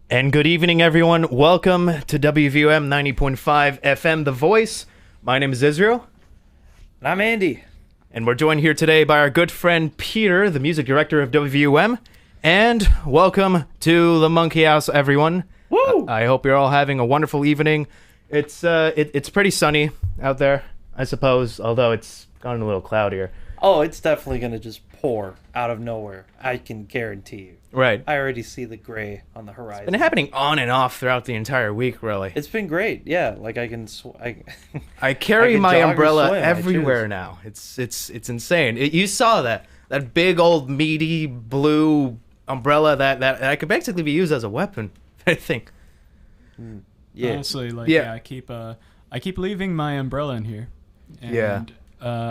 And good evening, everyone. Welcome to WVUM 90.5 FM, The Voice. My name is Israel. And I'm Andy. And we're joined here today by our good friend Peter, the music director of WVUM. And welcome to the Monkey House, everyone. Woo! I hope you're all having a wonderful evening. It's pretty sunny out there, I suppose, although it's gotten a little cloudier. Oh, it's definitely going to just pour out of nowhere. I can guarantee you. Right. I already see the gray on the horizon. It's been happening on and off throughout the entire week, really. It's been great. Yeah, like I can I carry I can my jog or umbrella swim, I everywhere choose. now. It's insane. You saw that big old meaty blue umbrella that I could basically be used as a weapon. I think. Yeah. Honestly, Yeah. I keep leaving my umbrella in here. And, Yeah.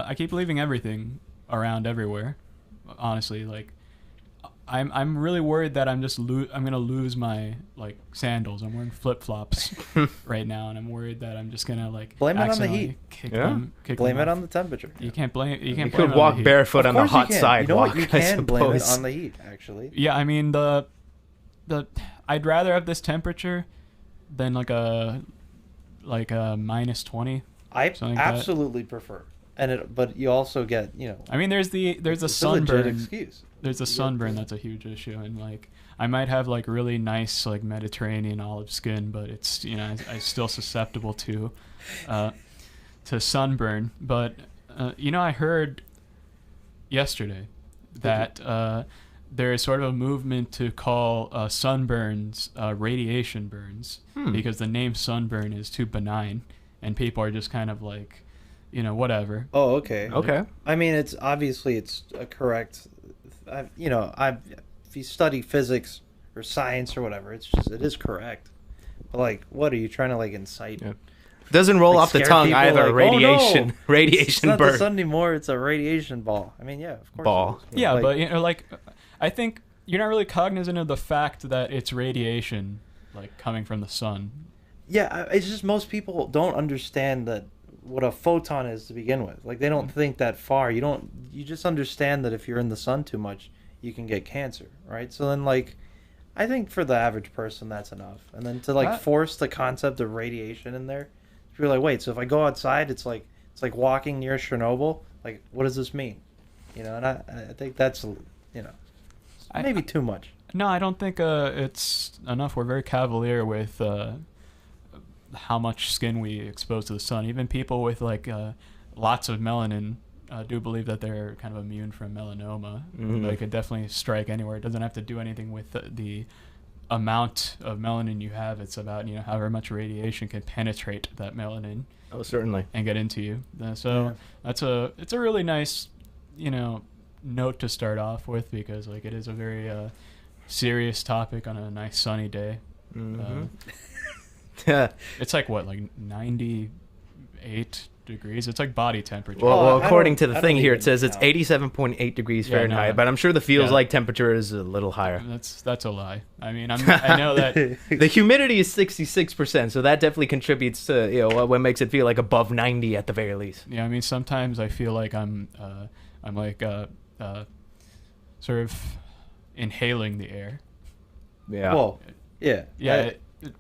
I keep leaving everything around everywhere. Honestly, I'm really worried that I'm gonna lose my sandals. I'm wearing flip flops right now, and I'm worried that I'm just gonna Blame it on the accidentally heat. Kick Yeah. them, kick Blame them it off. on the temperature. You can't blame. You can't You blame could it on walk the heat. barefoot on the Of course hot you can. sidewalk. You know what? You I can blame it suppose. on the heat, actually. Yeah, I mean the I'd rather have this temperature than like a minus 20. I Something like that. absolutely prefer. But you also get, I mean, there's a it's a legit sunburn. excuse. There's a sunburn that's a huge issue, and I might have really nice Mediterranean olive skin, but it's I'm still susceptible to sunburn. But I heard yesterday that there is sort of a movement to call sunburns radiation burns because the name sunburn is too benign, and people are just kind of whatever. Oh, okay. Okay. I mean, it's a correct. If you study physics or science or whatever, it is correct. But what are you trying to incite? Yeah. Doesn't roll off the scare tongue people, either. oh, Radiation, no, radiation it's not burn. the sun anymore. It's a radiation ball. I mean, yeah, of course. Ball. It is. Yeah, but I think you're not really cognizant of the fact that it's radiation, coming from the sun. Yeah, it's just most people don't understand that what a photon is to begin with. They don't think that far. You just understand that if you're in the sun too much, you can get cancer, right? So then I think for the average person that's enough. And then to force the concept of radiation in there, you're like, wait, so if I go outside, it's like walking near Chernobyl. What does this mean? And I think that's maybe too much. No, I don't think it's enough. We're very cavalier with how much skin we expose to the sun. Even people with lots of melanin do believe that they're kind of immune from melanoma. Mhm. It could definitely strike anywhere. It doesn't have to do anything with the amount of melanin you have. It's about however much radiation can penetrate that melanin Oh, certainly. and get into you. So it's a really nice note to start off with, because it is a very serious topic on a nice sunny day. Mhm. It's 98 degrees. It's body temperature. Well, I according to don't- the I thing don't here, even it says it's count. 87.8 degrees Yeah, Fahrenheit, no. but I'm sure the feels Yeah. like temperature is a little higher. That's a lie. I mean, I know that. The humidity is 66%, so that definitely contributes to what makes it feel like above 90 at the very least. Yeah, I mean, sometimes I feel like I'm sort of inhaling the air. Yeah. Well, yeah. Yeah,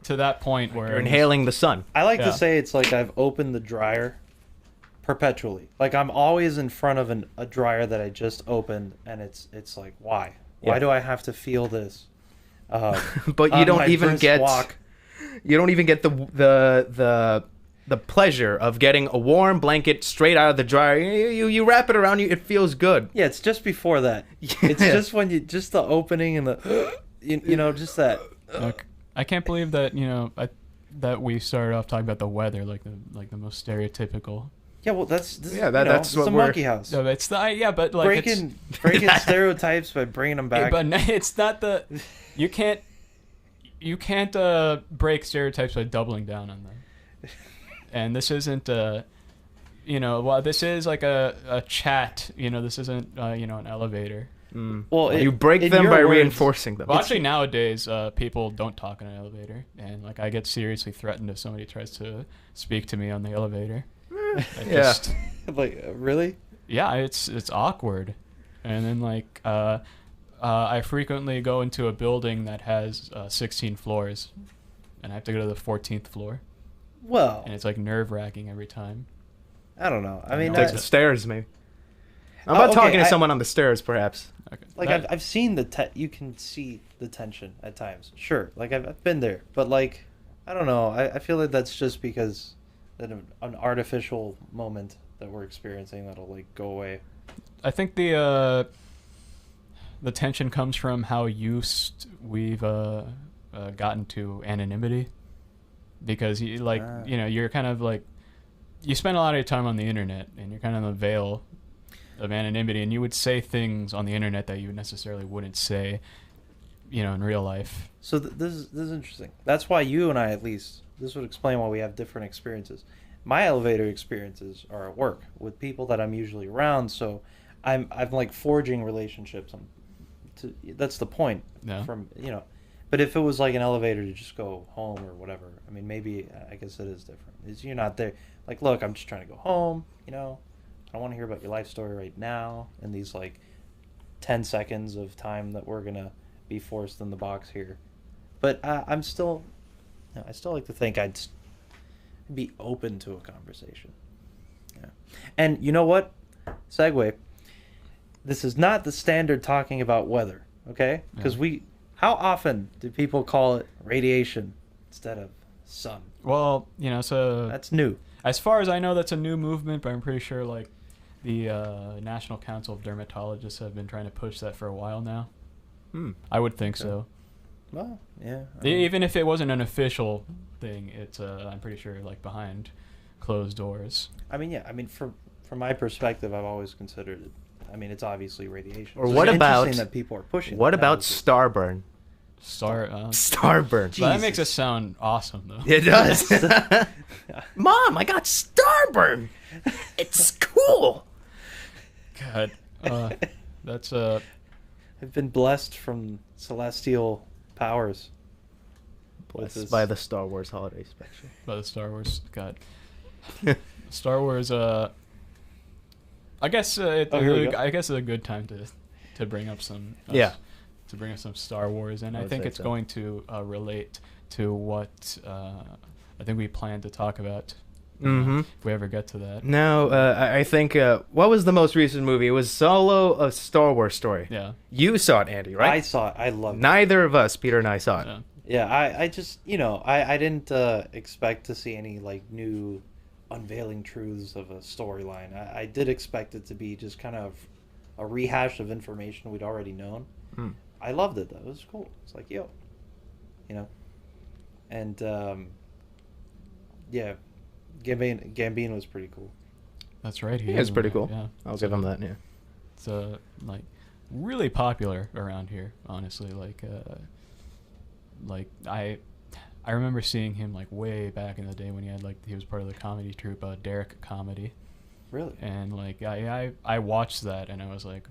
to that point where You're inhaling the sun. I like Yeah. to say it's like I've opened the dryer perpetually. I'm always in front of a dryer that I just opened, and it's why? Why Yeah. do I have to feel this? But you on don't my even brisk get walk? the pleasure of getting a warm blanket straight out of the dryer. You wrap it around you, it feels good. Yeah, it's just before that. It's Yeah. just when just the opening and the just that. I can't believe that that we started off talking about the weather, the most stereotypical. Yeah, well, that's that's it's what the we're- monkey house. No, it's the but breaking stereotypes by bringing them back. But it's not the you can't break stereotypes by doubling down on them. And this isn't this is a chat. This isn't an elevator. Well, You break in them your by words- reinforcing them. Well, actually, nowadays, people don't talk in an elevator, and I get seriously threatened if somebody tries to speak to me on the elevator. Yeah. Really? Yeah, it's awkward, and then I frequently go into a building that has 16 floors, and I have to go to the 14th floor, Well, and it's like nerve-wracking every time. I don't know. I mean, know. Take the stairs, maybe. How about okay, talking to someone on the stairs, perhaps? Okay. like I've seen you can see the tension at times. Sure, like I've been there, but like I don't know. I feel like that's just because that an artificial moment that we're experiencing that'll like go away. I think the tension comes from how used we've gotten to anonymity, because you're kind of like, you spend a lot of your time on the internet and you're kind of in the veil of anonymity, and you would say things on the internet that you necessarily wouldn't say, in real life. So this is interesting. That's why you and I, at least, this would explain why we have different experiences. My elevator experiences are at work with people that I'm usually around, so I'm like forging relationships. That's the point. Yeah. But if it was like an elevator to just go home or whatever, I mean, maybe I guess it is different. You're not there. Like, look, I'm just trying to go home. I don't want to hear about your life story right now in these like 10 seconds of time that we're gonna be forced in the box here. But I still like to think I'd be open to a conversation. Yeah. And you know what? Segue. This is not the standard talking about weather, okay? Because how often do people call it radiation instead of sun? Well, so That's new. as far as I know, that's a new movement, but I'm pretty sure like the National Council of Dermatologists have been trying to push that for a while now. I would think so. Well, yeah. Even if it wasn't an official thing, it's I'm pretty sure like behind closed doors. I mean, yeah. I mean, from my perspective, I've always considered it. I mean, it's obviously radiation. Or So what it's about interesting that people are pushing? What that. about That was starburn? Starburn. That makes it sound awesome though. It does. Mom, I got starburn. It's cool. God, that's I've been blessed from celestial powers. Blessed by the Star Wars holiday special. by the Star Wars. God, Star Wars. I guess here we go. I guess it's a good time to bring up some to bring up some Star Wars, and I would think say it's so. going to relate to what I think we plan to talk about. If we ever get to that. No, I think what was the most recent movie? It was Solo: A Star Wars Story. Yeah. You saw it, Andy, right? I saw it. I loved it. Neither of us, Peter and I, saw it. Yeah. Yeah, I just, I didn't expect to see any, like, new unveiling truths of a storyline. I did expect it to be just kind of a rehash of information we'd already known. I loved it, though. It was cool. It's like, yo. And, yeah, Gambino was pretty cool. That's right. He is pretty cool. Yeah. I'll give him that, yeah. It's like really popular around here, honestly. Like I remember seeing him like way back in the day when he was part of the comedy troupe Derek Comedy. Really? And like I watched that and I was like,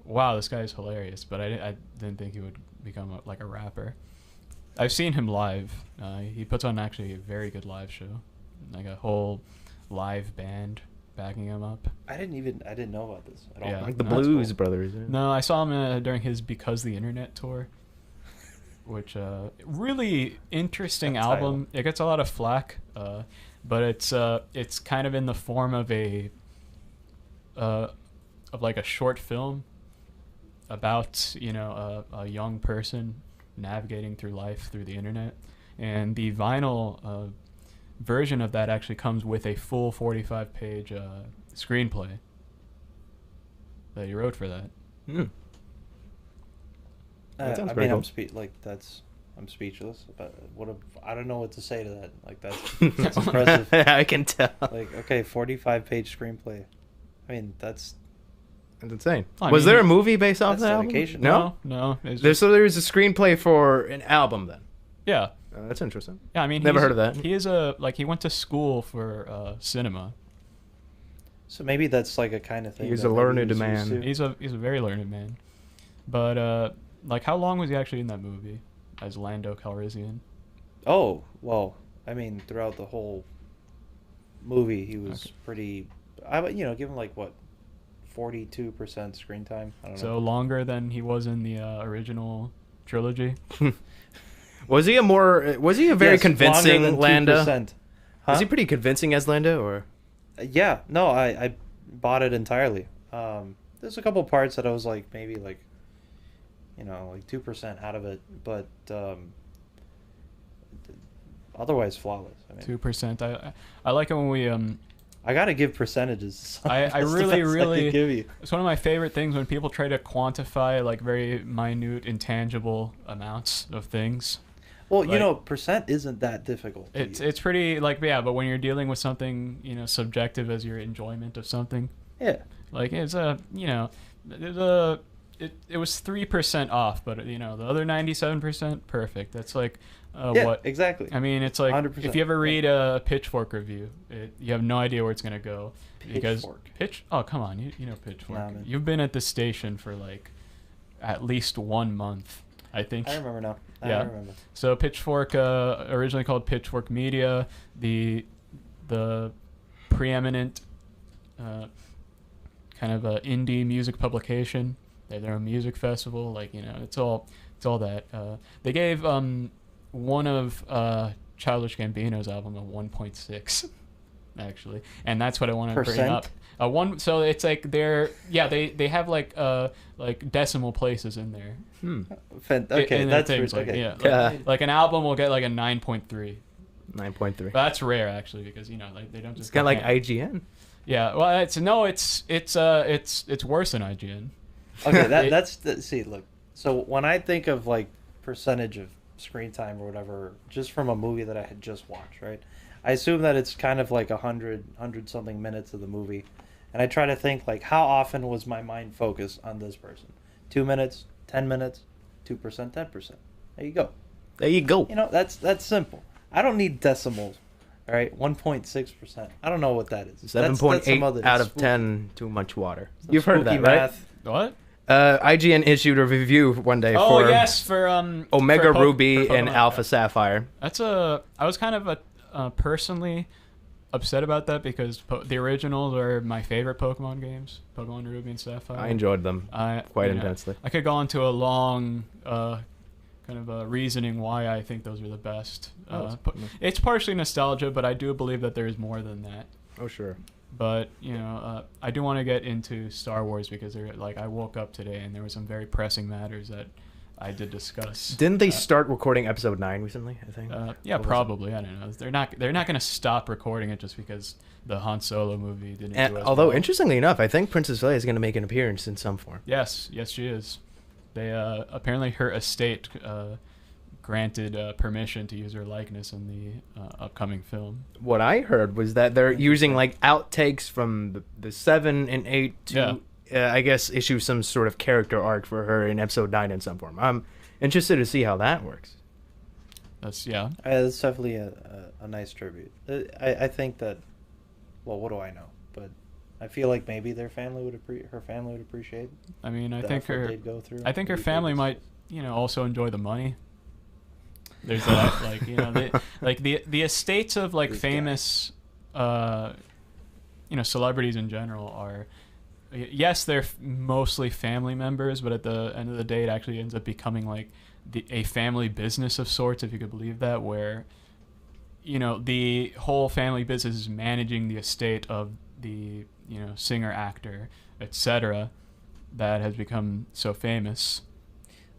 wow, this guy is hilarious. But I didn't think he would become like a rapper. I've seen him live. He puts on actually a very good live show, like a whole live band backing him up. I didn't know about this at all. Yeah. Like the No, that's Blues cool. Brothers. Yeah. No, I saw him during his Because the Internet tour, which really interesting That album. title. It gets a lot of flack, but it's kind of in the form of like a short film about a young person navigating through life through the internet, and the vinyl version of that actually comes with a full 45-page screenplay that he wrote for that. That sounds I pretty mean, cool. I'm speechless. But I don't know what to say to that. Like that's impressive. I can tell. Like, okay, 45-page screenplay. I mean, that's insane. I Was mean, there a movie based off that's that album? dedication. No. It's There's a screenplay for an album then. yeah. That's interesting. Yeah, I mean, Never he's- heard of that. He is he went to school for cinema. so maybe that's like a kind of thing. He's that a maybe learned he's man. used to. He's a very learned man. But like, how long was he actually in that movie as Lando Calrissian? Oh well, I mean, throughout the whole movie, he was Okay. pretty. I give him like what, 42% screen time. I don't So know. longer than he was in the original trilogy. Was he a very Yes, convincing longer than Lando? 2%. Huh? Was he pretty convincing as Lando, or? Yeah, no, I bought it entirely. There's a couple parts that I was like, maybe like, like 2% out of it, but otherwise flawless. I mean, 2%. I like it when we I gotta give percentages. I That's the really, best I really. can give you. It's one of my favorite things when people try to quantify like very minute, intangible amounts of things. Well, Like- percent isn't that difficult. to It's use. it's pretty like yeah, but when you're dealing with something subjective as your enjoyment of something, Yeah. like it's it was 3% off, but the other 97% perfect. That's like Yeah, what exactly. I mean. It's like 100%. if you ever read a Pitchfork review, you have no idea where it's gonna go because Pitchfork. Oh come on, you know Pitchfork. Nah, man. You've been at this station for like at least 1 month, I think. I remember now. Yeah. I remember. So Pitchfork, originally called Pitchfork Media, the preeminent kind of indie music publication. They have their own music festival. Like it's all that. They gave one of Childish Gambino's album a 1.6, actually, and that's what I want to bring up. One, so it's like they have like decimal places in there. Okay, in that's things, okay. Like an album will get like a 9.3. 9.3. That's rare actually because like they don't just It's kind of like hand- IGN. Yeah, well it's worse than IGN. Okay, that's see. Look, so when I think of like percentage of screen time or whatever, just from a movie that I had just watched, right? I assume that it's kind of like 100 something minutes of the movie, and I try to think like how often was my mind focused on this person? 2 minutes, 10 minutes, 2%, 10%. There you go. There you go. That's simple. I don't need decimals. All right, 1.6%. I don't know what that is. 7.8 out of 10. Too much water. Some You've heard of that, spooky right? math. What? IGN issued a review one day Oh for yes, for Omega for Ruby for and Pokemon. Alpha Sapphire. I was kind of personally upset about that because the originals are my favorite Pokemon games, Pokemon Ruby and Sapphire. I enjoyed them quite intensely. I could go into a long kind of reasoning why I think those are the best. It's partially nostalgia, but I do believe that there is more than that. Oh, sure. But I do want to get into Star Wars because I woke up today and there were some very pressing matters that I did discuss. Didn't they start recording episode 9 recently, I think? Yeah, probably. I don't know. They're not going to stop recording it just because the Han Solo movie didn't do as Although, well. interestingly enough, I think Princess Leia is going to make an appearance in some form. Yes, she is. They apparently her estate granted permission to use her likeness in the upcoming film. What I heard was that they're using like outtakes from the 7 and 8 to, I guess, issue some sort of character arc for her in episode 9 in some form. I'm interested to see how that works. That's It's definitely a nice tribute. I think that, well, what do I know? But I feel like maybe her family would appreciate. I mean, I the think effort her they'd go through. I think her Maybe family focus. might also enjoy the money. There's that the estates of like These famous celebrities in general are, yes, they're mostly family members, but at the end of the day it actually ends up becoming like a family business of sorts, if you could believe that, where the whole family business is managing the estate of the singer, actor, etc., that has become so famous.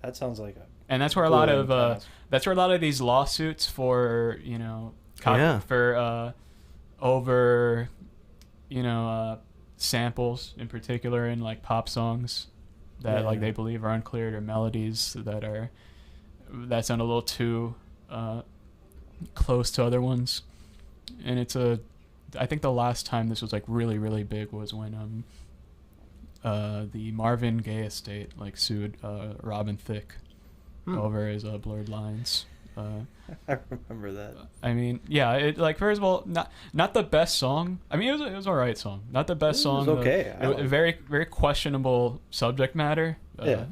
That sounds like And that's where a lot of these lawsuits for over samples in particular in like pop songs that like they believe are uncleared, or melodies that sound a little too close to other ones. And I think the last time this was like really, really big was when the Marvin Gaye estate like sued Robin Thicke over his blurred lines. I remember that. I mean, yeah, it like first of all, not the best song. I mean, it was all right song, not the best song. It was okay. Very, very questionable subject matter. Yeah.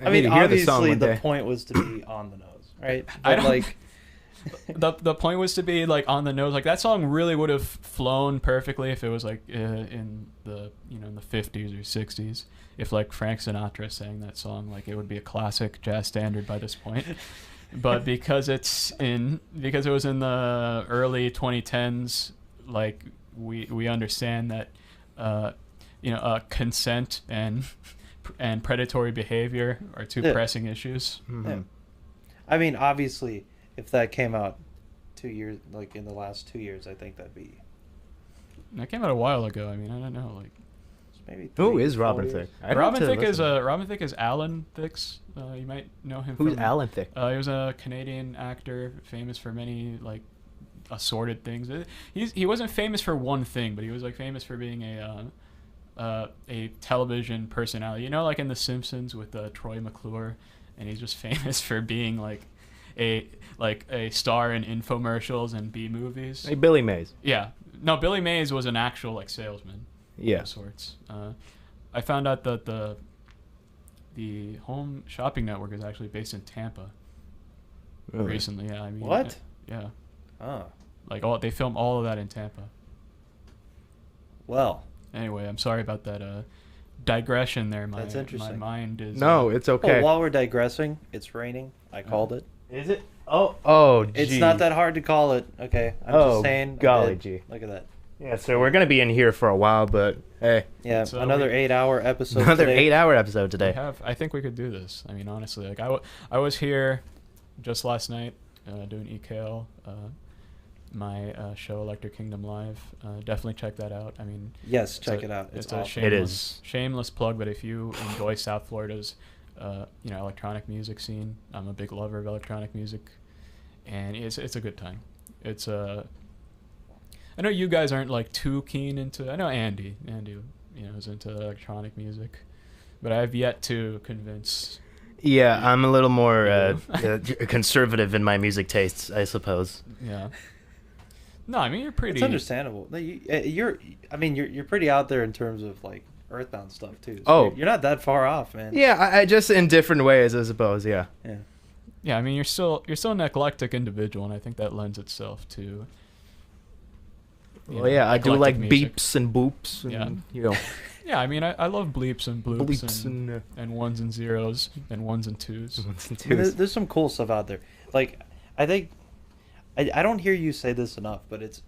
I need mean, to hear the song obviously one the day. point was to be on the nose, right? I But don't- like, the point was to be like on the nose. Like that song really would have flown perfectly if it was like in the in the 50s or 60s. If like Frank Sinatra sang that song, like it would be a classic jazz standard by this point. But because it was in the early 2010s, like we understand that consent and predatory behavior are two pressing issues. Mm-hmm. Yeah. I mean, obviously, if that came out 2 years, like in the last 2 years, I think that'd be. That came out a while ago. I mean, I don't know, like. Maybe Who is Robin Thicke? Robin Thicke is Alan Thicke's. You might know him. Who's from, Alan Thicke? He was a Canadian actor, famous for many like assorted things. He wasn't famous for one thing, but he was like famous for being a television personality. Like in The Simpsons with Troy McClure, and he's just famous for being like a star in infomercials and B movies. Hey, Billy Mays. Yeah, no, Billy Mays was an actual like salesman. Yeah. Of sorts. I found out that the Home Shopping Network is actually based in Tampa. Really? Recently, yeah. I mean, what? Yeah. Oh. Like they film all of that in Tampa. Well. Anyway, I'm sorry about that digression there. That's interesting. My mind is. No, it's okay. Oh, while we're digressing, it's raining. I called it. Is it? Oh, gee. It's not that hard to call it. Okay. I'm just saying. Golly gee. Look at that. Yeah, so we're going to be in here for a while, but hey. Yeah, another 8-hour episode Another today. 8-hour episode today. I think we could do this. I mean, honestly, like I was here just last night doing EKL, my show Electric Kingdom Live. Definitely check that out. I mean, yes, check it out. It's awesome. a It is. shameless plug, but if you enjoy South Florida's electronic music scene, I'm a big lover of electronic music, and it's a good time. It's I know you guys aren't like too keen into. I know Andy is into electronic music, but I've yet to convince. Yeah, I'm a little more conservative in my music tastes, I suppose. Yeah. No, I mean you're pretty. It's understandable. No, you're pretty out there in terms of like Earthbound stuff too. So you're not that far off, man. Yeah, I just in different ways, I suppose. Yeah. Yeah. Yeah, I mean you're still an eclectic individual, and I think that lends itself to. Well, yeah, I do like music. beeps and boops. And, Yeah, I mean, I love bleeps and bloops bleeps and ones and zeros and ones and twos. There's some cool stuff out there. Like, I think I don't hear you say this enough, but it's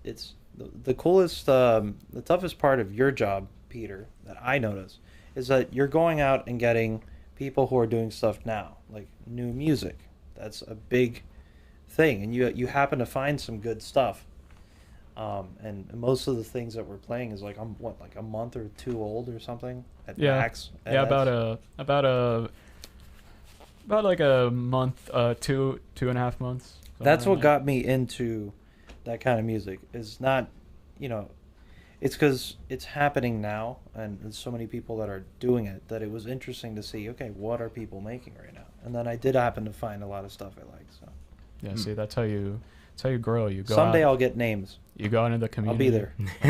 the coolest, the toughest part of your job, Peter, that I notice is that you're going out and getting people who are doing stuff now, like new music. That's a big thing, and you happen to find some good stuff. And most of the things that we're playing is like like a month or two old or something at max. Yeah, about like a month, 2.5 months. That's what got me into that kind of music. Is not, it's because it's happening now, and there's so many people that are doing it that it was interesting to see. Okay, what are people making right now? And then I did happen to find a lot of stuff I like. So yeah, see, that's how you grow. You go. Someday out, I'll get names. You go into the community. I'll be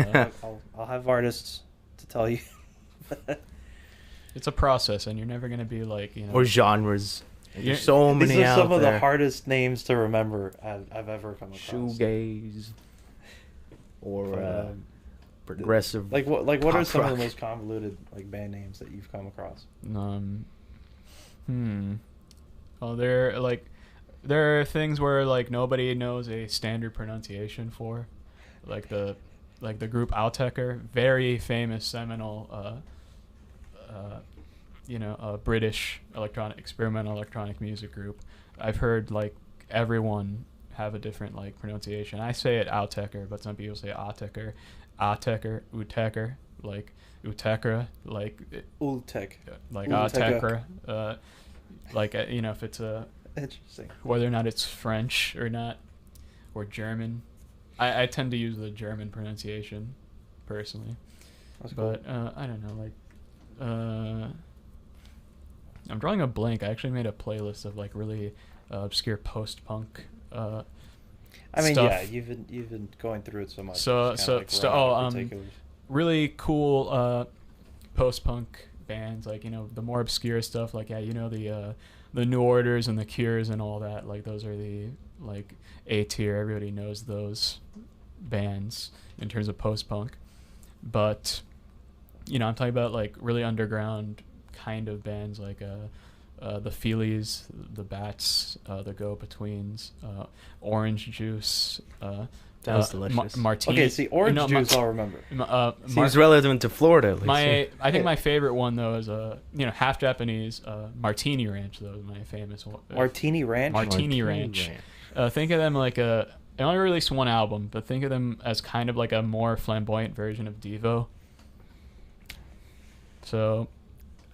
there. I'll have artists to tell you. It's a process, and you're never going to be like, Or genres. There's so many These are out some of there. the hardest names to remember I've ever come across. Shoegaze. Or progressive. Like what are pop some rock. of the most convoluted like band names that you've come across? Well, there are things where like nobody knows a standard pronunciation for, like the group Outecker, very famous seminal British experimental electronic music group. I've heard like everyone have a different like pronunciation. I say it Outecker, but some people say Outecker, Utecker, like Utekra, like Ultek, like Outecker, if it's a interesting. Whether or not it's French or not, or German. I tend to use the German pronunciation, personally. That's cool. But I don't know, like, I'm drawing a blank. I actually made a playlist of like really obscure post-punk I mean, stuff. yeah, you've been going through it so much. Really cool post-punk bands, like the more obscure stuff, like the the New Orders and the Cures and all that. Like those are the like A tier. Everybody knows those bands in terms of post-punk. But I'm talking about like really underground kind of bands like the Feelies, the Bats, the Go-Betweens, Orange Juice. Sounds delicious. Martini. Okay, see, Orange Juice I'll remember. Seems relevant to Florida. At least. I think my favorite one though is half Japanese Martini Ranch though is my famous one. Martini Ranch. Martini Ranch. Think of them like they only released one album, but think of them as kind of like a more flamboyant version of Devo. So,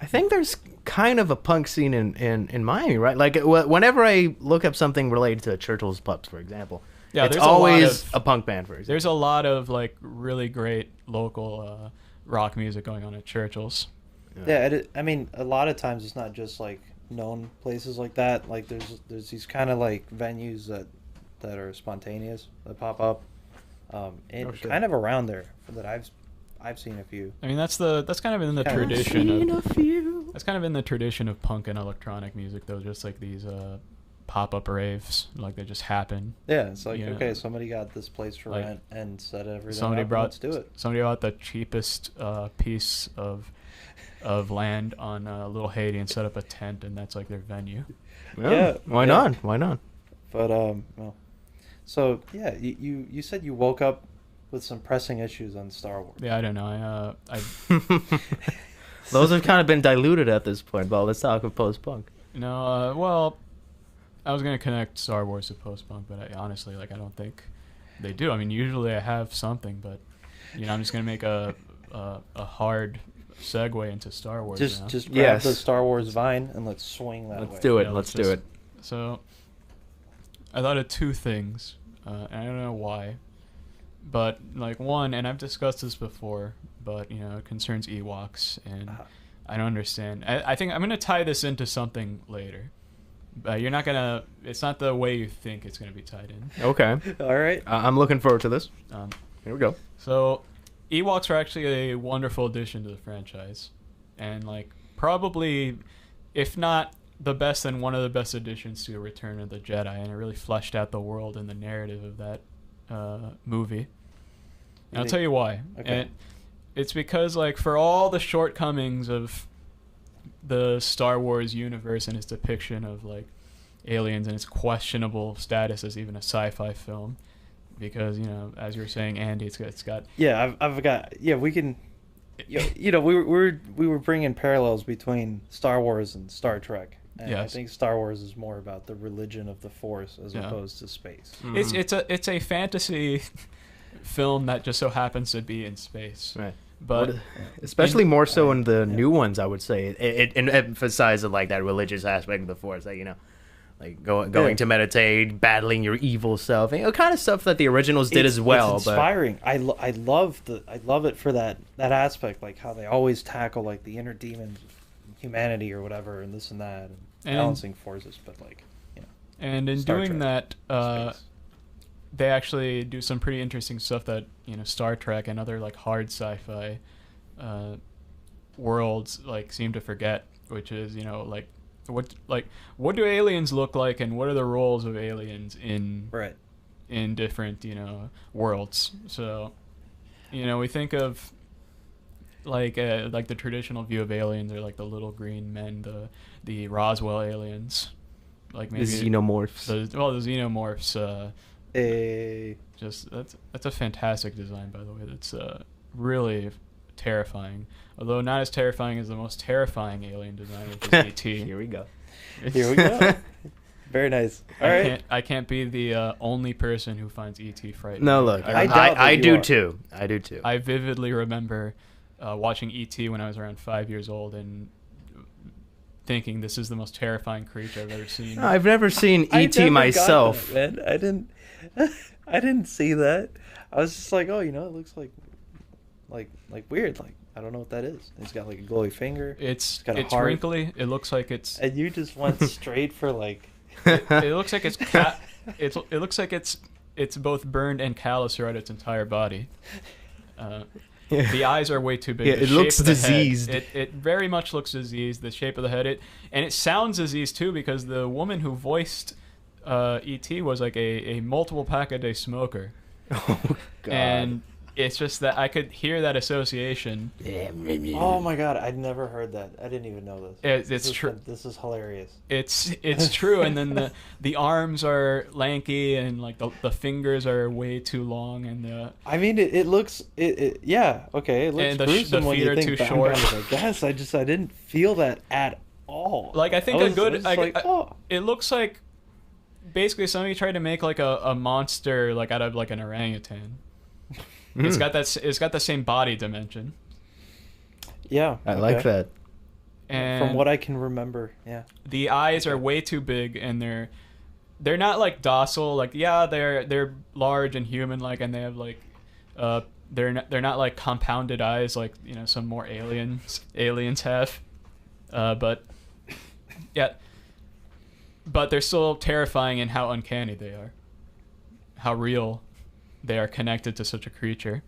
I think there's kind of a punk scene in Miami, right? Like whenever I look up something related to Churchill's Pups, for example, it's always a punk band. For example, there's a lot of like really great local rock music going on at Churchill's. Yeah, I mean, a lot of times it's not just like known places like that. Like there's these kind of like venues that are spontaneous that pop up, and kind of around there that I've seen a few. I mean, that's kind of in the tradition of that's kind of in the tradition of punk and electronic music though. Just like these pop-up raves, like they just happen. Yeah, it's like okay, somebody got this place for rent and set everything up. Let's do it. Somebody bought the cheapest piece of land on Little Haiti and set up a tent, and that's like their venue. Yeah, why not? Why not? But well, so yeah, you said you woke up with some pressing issues on Star Wars. Yeah, I don't know. I Those have kind of been diluted at this point. But let's talk of post-punk. No, well, I was gonna connect Star Wars to post-punk, but I honestly I don't think they do. I mean, usually I have something, but I'm just gonna make a hard segue into Star Wars. Just grab the Star Wars vine and let's swing that way. Let's do it. Let's do it. So, I thought of two things, and I don't know why, but like one, and I've discussed this before, but it concerns Ewoks, and I don't understand. I think I'm gonna tie this into something later. You're not gonna. It's not the way you think it's gonna be tied in. Okay. All right. I'm looking forward to this. Here we go. So, Ewoks are actually a wonderful addition to the franchise, and like probably, if not the best, then one of the best additions to Return of the Jedi, and it really fleshed out the world and the narrative of that movie. And I'll tell you why. Okay. And it's because like for all the shortcomings of the Star Wars universe and its depiction of like aliens and its questionable status as even a sci-fi film, because as you were saying, Andy, it's got I've got we can we were bringing parallels between Star Wars and Star Trek, and I think Star Wars is more about the religion of the Force as opposed to space. Mm-hmm. It's a fantasy film that just so happens to be in space, right? But especially more so in the new ones, I would say it emphasizes like that religious aspect of the Force, that like going to meditate, battling your evil self, kind of stuff that the originals did as well. It's inspiring. But I love it for that aspect, like how they always tackle like the inner demons of humanity or whatever, and this and that, and balancing forces. But and in Star doing Trek, that, they actually do some pretty interesting stuff that Star Trek and other like hard sci-fi worlds like seem to forget, which is what do aliens look like, and what are the roles of aliens in different worlds. So we think of like the traditional view of aliens are like the little green men, the Roswell aliens, like maybe the xenomorphs. The xenomorphs. Just that's a fantastic design, by the way. That's really terrifying, although not as terrifying as the most terrifying alien design, which is E.T. Here we go. Very nice. All right. I can't be the only person who finds E.T. frightening. No, look, I do too. I do too. I vividly remember watching E.T. when I was around 5 years old and thinking this is the most terrifying creature I've ever seen. I've never seen E.T. myself. Man, I didn't see that. I was just like, it looks like weird. Like I don't know what that is. It's got like a glowy finger. It's got a heart. wrinkly. It looks like it's. And you just went straight for like. It looks like it's. It looks like it's both burned and callous throughout its entire body. The eyes are way too big. Yeah, The it looks shape of the diseased. head, it very much looks diseased. The shape of the head, and it sounds diseased too because the woman who voiced E.T. was like a multiple pack a day smoker. Oh God. And it's just that I could hear that association. Oh my God, I'd never heard that. I didn't even know this. It's true. This is hilarious. It's true. And then the arms are lanky and like the fingers are way too long and I mean, it looks yeah, okay, it looks and the gruesome when feet you are think too back short. on it, I guess I didn't feel that at all. Like I think was- a I good was like, oh. it looks like basically somebody tried to make like a monster like out of like an orangutan. It's got the same body dimension. Yeah, I like that. And from what I can remember, yeah. the eyes are way too big and they're not like docile. Like yeah, they're large and human like, and they have like they're not like compounded eyes like some more aliens have. But yeah, but they're still terrifying in how uncanny they are, how real they are connected to such a creature.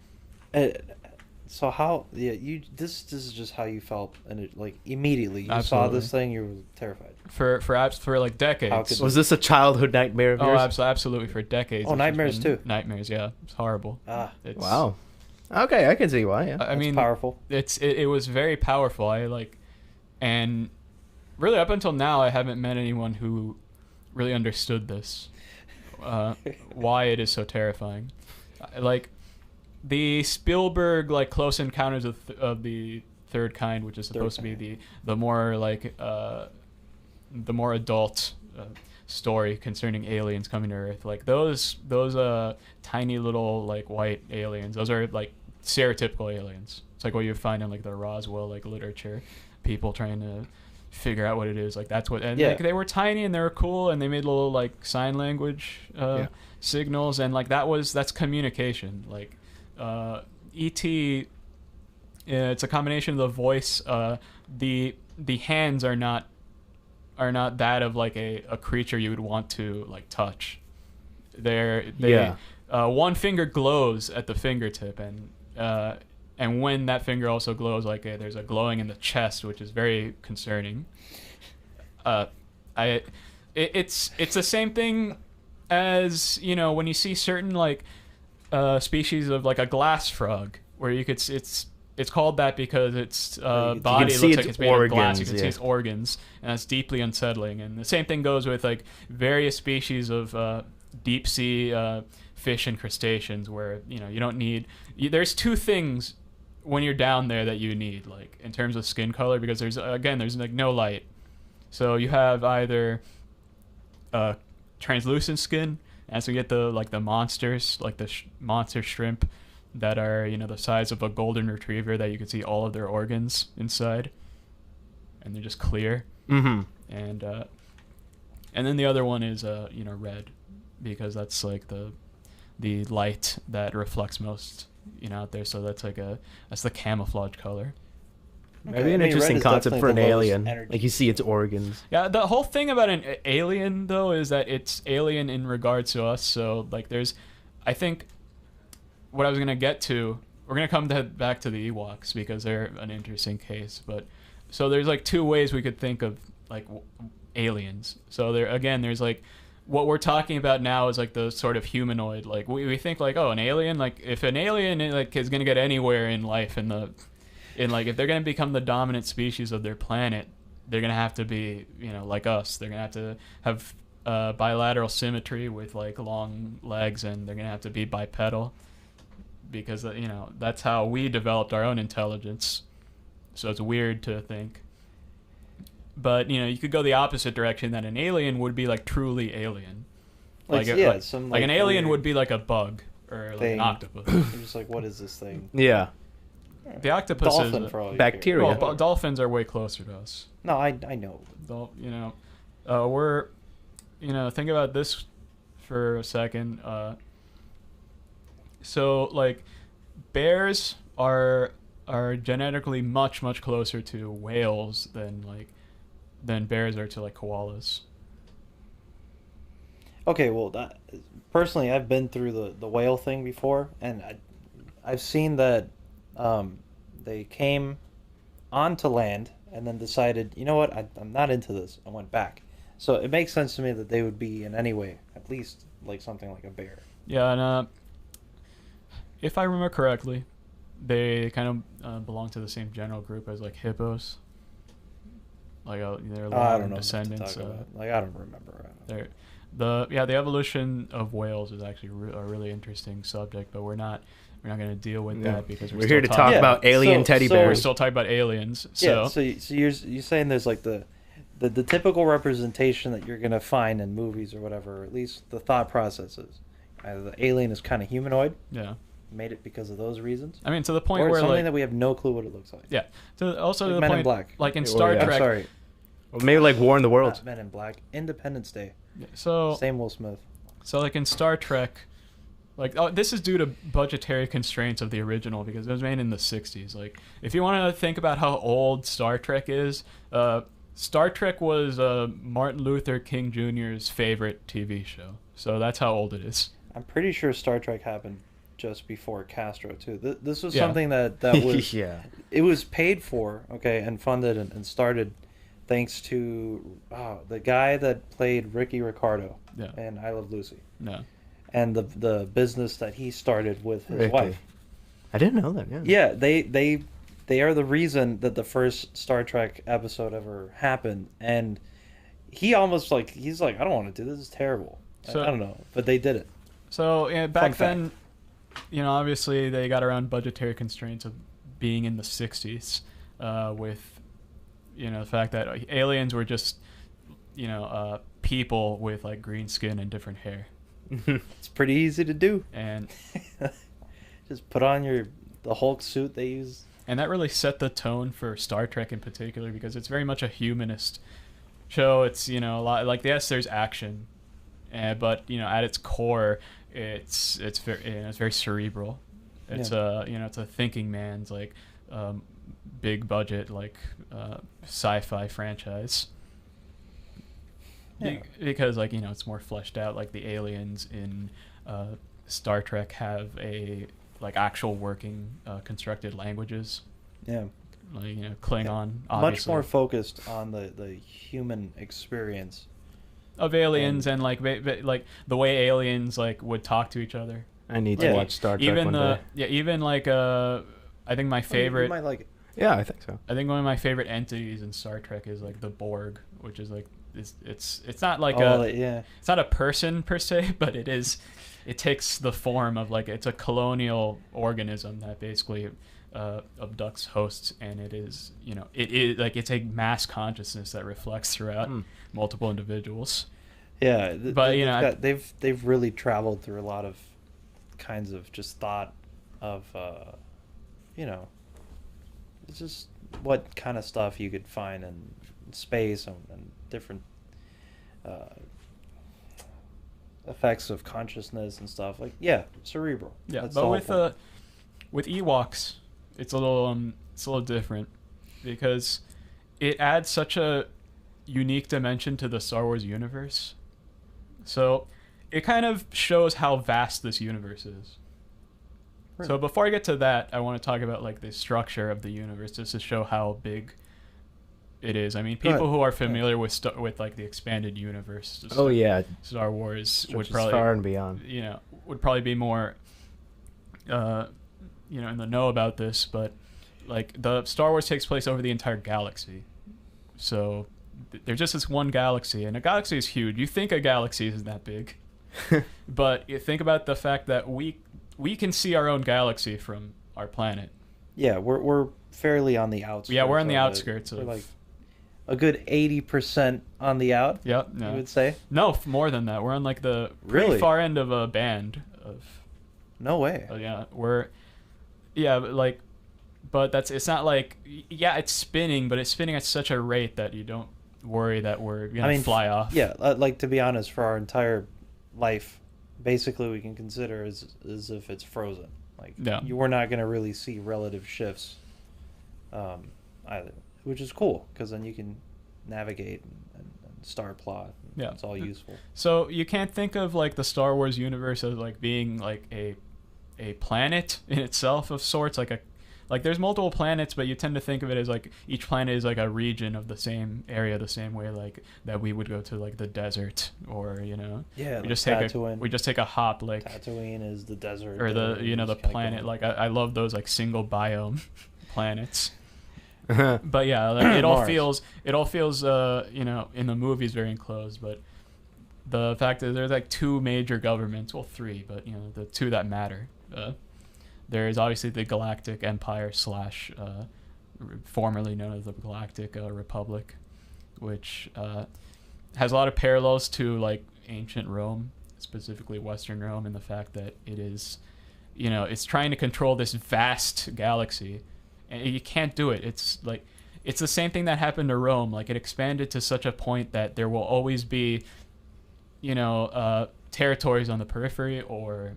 So how? Yeah, this is just how you felt, and it like immediately you Absolutely. saw this thing, you were terrified. For like decades. Was this a childhood nightmare of Oh, yours? absolutely for decades. Oh, it's just nightmares been too. Nightmares, yeah, it's horrible. It's, Wow. Okay, I can see why. Yeah. I mean, powerful. It was very powerful. And really up until now, I haven't met anyone who really understood this. Why it is so terrifying. Like the Spielberg like Close Encounters of the Third Kind, which is supposed to be the more like the more adult story concerning aliens coming to Earth. Like those tiny little like white aliens. Those are like stereotypical aliens. It's like what you find in like the Roswell like literature. People trying to figure out what it is. Like that's what. And like they were tiny and they were cool and they made little like sign language signals and like that's communication. Like E.T. It's a combination of the voice. The hands are not that of like a creature you would want to like touch. One finger glows at the fingertip and when that finger also glows, like there's a glowing in the chest, which is very concerning. It's the same thing as when you see certain like species of like a glass frog, where you could it's called that because its body looks like it's made of glass. You can see its organs, and that's deeply unsettling. And the same thing goes with like various species of deep sea fish and crustaceans, where you don't need. There's two things when you're down there that you need, like in terms of skin color, because there's like no light, so you have either translucent skin, and so you get the monsters, like the monster shrimp that are the size of a golden retriever that you can see all of their organs inside, and they're just clear. Mm-hmm. And then the other one is red, because that's like the light that reflects most out there. So that's that's the camouflage color. Maybe an interesting concept for an alien. Like you see its organs. Yeah, the whole thing about an alien though is that it's alien in regards to us. So like I think what I was gonna get to, we're gonna come back to the Ewoks because they're an interesting case. But so there's like two ways we could think of like aliens. So there's like what we're talking about now is like the sort of humanoid. Like we think like, oh, an alien. Like if an alien like is gonna get anywhere in life like if they're gonna become the dominant species of their planet, they're gonna have to be like us. They're gonna have to have bilateral symmetry with like long legs, and they're gonna have to be bipedal, because that's how we developed our own intelligence. So it's weird to think. But you could go the opposite direction, that an alien would be like truly alien. Like an alien would be like a bug or like an octopus. You're just like, what is this thing? Yeah. The octopus Dolphin is for all you bacteria. care. Well, dolphins are way closer to us. No, I know. We're think about this for a second. So like bears are genetically much closer to whales than bears are to like koalas. Okay, well, personally, I've been through the whale thing before, and I've seen that They came onto land and then decided, you know what, I'm not into this. I went back. So it makes sense to me that they would be in any way, at least like something like a bear. Yeah, and if I remember correctly, they kind of belong to the same general group as like hippos. Like they're I don't know descendants. what to talk about. Like I don't remember. The evolution of whales is actually a really interesting subject, but we're not going to deal with that because we're here to talk about alien teddy bears. We're still talking about aliens. So. Yeah. So you're saying there's like the typical representation that you're gonna find in movies or whatever, or at least the thought processes. Either the alien is kind of humanoid. Yeah. Made it because of those reasons. I mean, to the point or where something like that we have no clue what it looks like. Yeah. Also like to the Men point, in Black. like in Star Trek. I'm sorry. Or maybe like War in the Worlds. Not Men in Black. Independence Day. So same Will Smith. So like in Star Trek, like this is due to budgetary constraints of the original because it was made in the 60s. Like if you want to think about how old Star Trek is, Star Trek was Martin Luther King Jr.'s favorite TV show. So that's how old it is. I'm pretty sure Star Trek happened just before Castro too. This was something that was it was paid for, okay, and funded and started thanks to the guy that played Ricky Ricardo in I Love Lucy. No. And the business that he started with his wife. I didn't know that. Yeah, they are the reason that the first Star Trek episode ever happened, and he's like I don't want to do this. This is terrible. So, I don't know, but they did it. So back then, obviously they got around budgetary constraints of being in the 60s, with the fact that aliens were just people with like green skin and different hair. It's pretty easy to do. And just put on the Hulk suit they use. And that really set the tone for Star Trek in particular because it's very much a humanist show. It's a lot like yes, there's action, but at its core, it's very cerebral. It's it's a thinking man's like big budget like sci-fi franchise. Yeah. Because it's more fleshed out. Like the aliens in Star Trek have a actual working constructed languages. Yeah. Like Klingon. Yeah. Much more focused on the human experience of aliens and like the way aliens would talk to each other. I need to watch Star Trek one day. Yeah, even I think my favorite. You might like it. Yeah, I think so. I think one of my favorite entities in Star Trek is like the Borg, which is like it's not like it's not a person per se, but it is. It takes the form of it's a colonial organism that basically abducts hosts, and it is it is it's a mass consciousness that reflects throughout multiple individuals. Yeah, but they've really traveled through a lot of kinds of just thought of it's just what kind of stuff you could find in space and different effects of consciousness and stuff cerebral. Yeah, that's but with Ewoks, it's a little different because it adds such a unique dimension to the Star Wars universe. So it kind of shows how vast this universe is. Right. So before I get to that, I want to talk about the structure of the universe just to show how big it is. I mean, people who are familiar with the expanded universe. Star Wars would probably far and beyond. Would probably be more, in the know about this. But the Star Wars takes place over the entire galaxy, so there's just this one galaxy, and a galaxy is huge. You think a galaxy isn't that big, but you think about the fact that we can see our own galaxy from our planet. Yeah, we're fairly on the outskirts. Yeah, we're on the outskirts of. We're a good 80% on the out. Yeah, no. You would say? No, more than that. We're on the pretty far end of a band of. No way. Yeah, but it's not it's spinning, but it's spinning at such a rate that you don't worry that we're gonna fly off. Yeah, to be honest, for our entire life, basically we can consider as if it's frozen. You were not gonna really see relative shifts, either. Which is cool because then you can navigate and star plot. Yeah, it's all useful. So you can't think of the Star Wars universe as being a planet in itself of sorts, like like there's multiple planets, but you tend to think of it as like each planet is like a region of the same area, the same way like that we would go to like the desert, or Yeah, we like just take a hop, like Tatooine is the desert, or the planet. Like I love those like single biome planets. But yeah, like, it all feels in the movies very enclosed, but the fact is there's like two major governments, well three, but the two that matter. There is obviously the Galactic Empire / formerly known as the Galactic Republic, which has a lot of parallels to like ancient Rome, specifically Western Rome, in the fact that it is, it's trying to control this vast galaxy, and you can't do it. It's like it's the same thing that happened to Rome. Like it expanded to such a point that there will always be, territories on the periphery or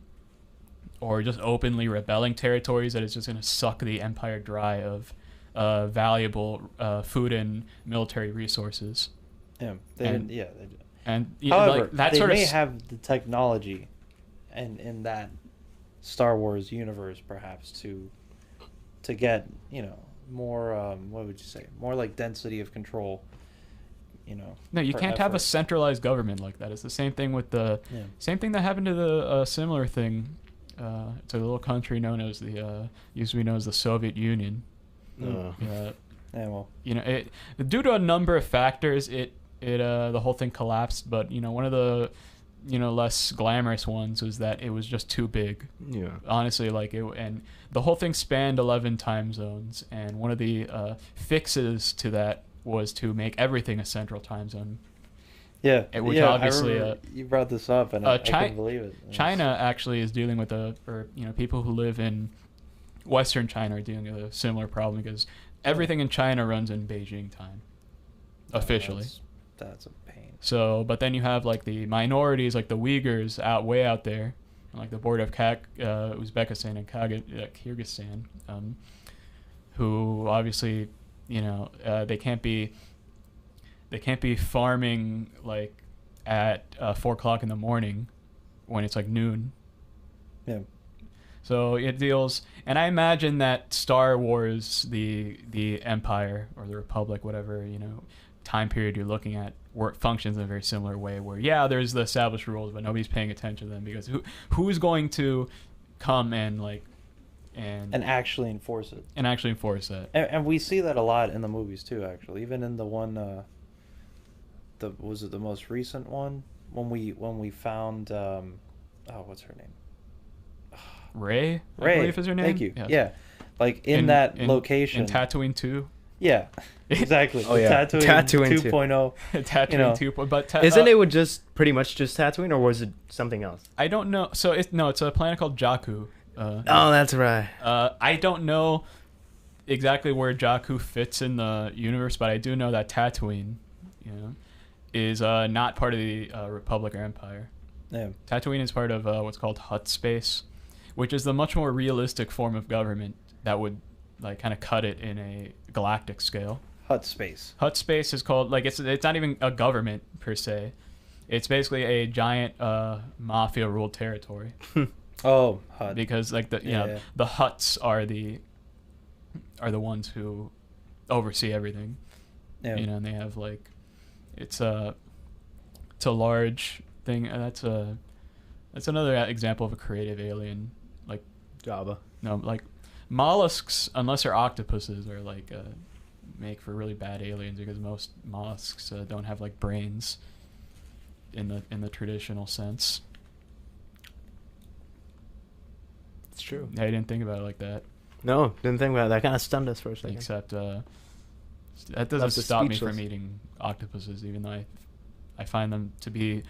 just openly rebelling territories that is just going to suck the empire dry of valuable food and military resources. Yeah, they do. And however, like, that they sort may of have the technology, and in that Star Wars universe, perhaps to get more. What would you say? More like density of control. No, you can't have a centralized government like that. It's the same thing with same thing that happened to the similar thing. It's a little country known as used to be known as the Soviet Union. Yeah, well, it due to a number of factors, the whole thing collapsed. But one of the less glamorous ones was that it was just too big. Yeah. Honestly, like and the whole thing spanned 11 time zones, and one of the fixes to that was to make everything a central time zone. Yeah, which obviously you brought this up, and I couldn't believe it. China actually is dealing with people who live in Western China are dealing with a similar problem, because everything in China runs in Beijing time, officially. That's a pain. So, but then you have like the minorities, like the Uyghurs, way out there, like the border of Uzbekistan and Kyrgyzstan, who obviously, they can't be farming like at 4 o'clock in the morning when it's like noon. Yeah. So it deals, and I imagine that Star Wars, the Empire or the Republic, whatever time period you're looking at, functions in a very similar way. Where there's the established rules, but nobody's paying attention to them, because who's going to come and actually enforce it? And actually enforce that. And we see that a lot in the movies too. Actually, even in the one, was it the most recent one when we found what's her name? Ray, I believe is her name. Thank you. Yes. Yeah, like in that location. In Tatooine 2. Yeah, exactly. Oh yeah, Tatooine 2.0. Tatooine 2. But isn't it just pretty much just Tatooine, or was it something else? I don't know. So it's a planet called Jakku. Oh, that's right. I don't know exactly where Jakku fits in the universe, but I do know that Tatooine, is not part of the Republic or Empire. Yeah. Tatooine is part of what's called Hutt space, which is the much more realistic form of government that would like kind of cut it in a galactic scale. Hutt space. Hutt space is called, like, it's not even a government per se. It's basically a giant mafia ruled territory. Oh, Hutt. Because like the the Hutts are the ones who oversee everything. Yeah. And they have like it's a large thing. That's another example of a creative alien, like Jabba. No, like mollusks, unless they're octopuses, are like make for really bad aliens, because most mollusks don't have like brains in the traditional sense. It's true. I didn't think about it like that. No, didn't think about it. That kind of stunned us for a second. Except that doesn't stop me from eating octopuses, even though I find them to be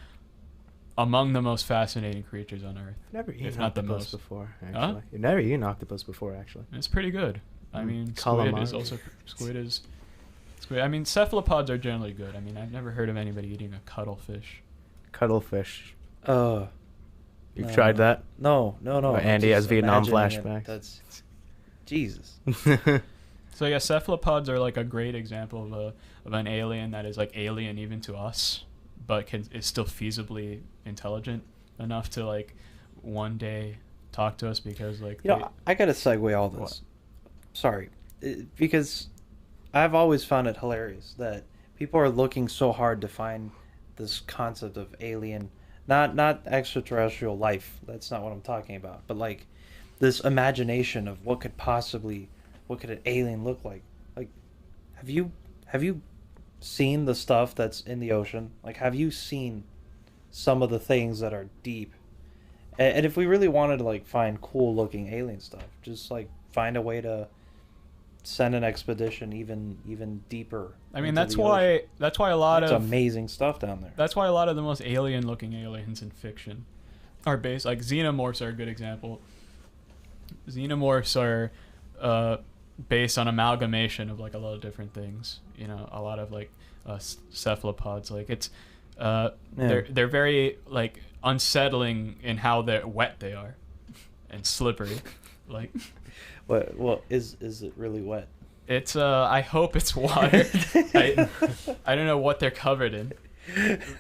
among the most fascinating creatures on Earth. Never eaten if not the octopus most. before, actually. Huh? You've never eaten octopus before, actually. It's pretty good. I mean, Calamari. Squid. I mean, cephalopods are generally good. I mean, I've never heard of anybody eating a cuttlefish. Cuttlefish. You've No. tried that? No. Or Andy Just has Vietnam imagining flashbacks. it, that's Jesus. So yeah, cephalopods are like a great example of an alien that is like alien even to us, but is still feasibly intelligent enough to like one day talk to us, because like I gotta segue all this. What? sorry, because I've always found it hilarious that people are looking so hard to find this concept of alien, not extraterrestrial life. That's not what I'm talking about. But like this imagination of what could an alien look like? Like, have you seen the stuff that's in the ocean? Like, have you seen some of the things that are deep? And if we really wanted to like find cool looking alien stuff, just like find a way to send an expedition even deeper. I mean, that's why a lot of amazing stuff down there. That's why a lot of the most alien looking aliens in fiction are based, like xenomorphs are a good example. Xenomorphs are based on amalgamation of like a lot of different things. You know, a lot of like cephalopods. Like it's they're very like unsettling in how wet they are and slippery. Like, well, is it really wet? It's I hope it's water. I don't know what they're covered in.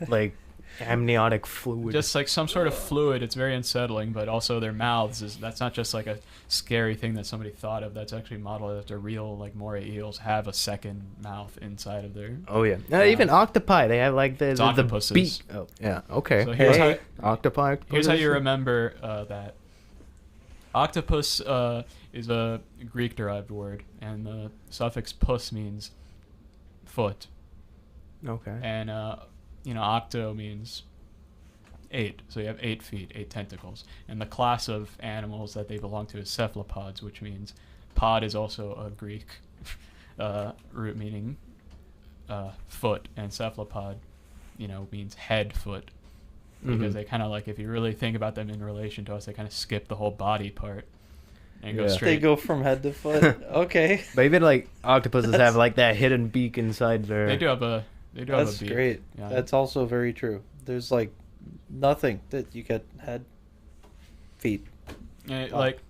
Like amniotic fluid. Just like some sort of fluid. It's very unsettling, but also their mouths that's not just like a scary thing that somebody thought of. That's actually modeled after real like moray eels have a second mouth inside of their. Oh yeah. Even octopi, they have like the beak. Oh yeah. Okay. So here's how, octopi. Here's how you remember that. Octopus is a Greek-derived word, and the suffix "pus" means foot. Okay. And octo means 8, so you have 8 feet, 8 tentacles. And the class of animals that they belong to is cephalopods, which means pod is also a Greek root meaning foot, and cephalopod, means head, foot. Because they kind of like, if you really think about them in relation to us, they kind of skip the whole body part and go straight. They go from head to foot. Okay. But even like octopuses have like that hidden beak inside their. They do have a. That's great. Yeah. That's also very true. There's like nothing that you get head, feet. Like,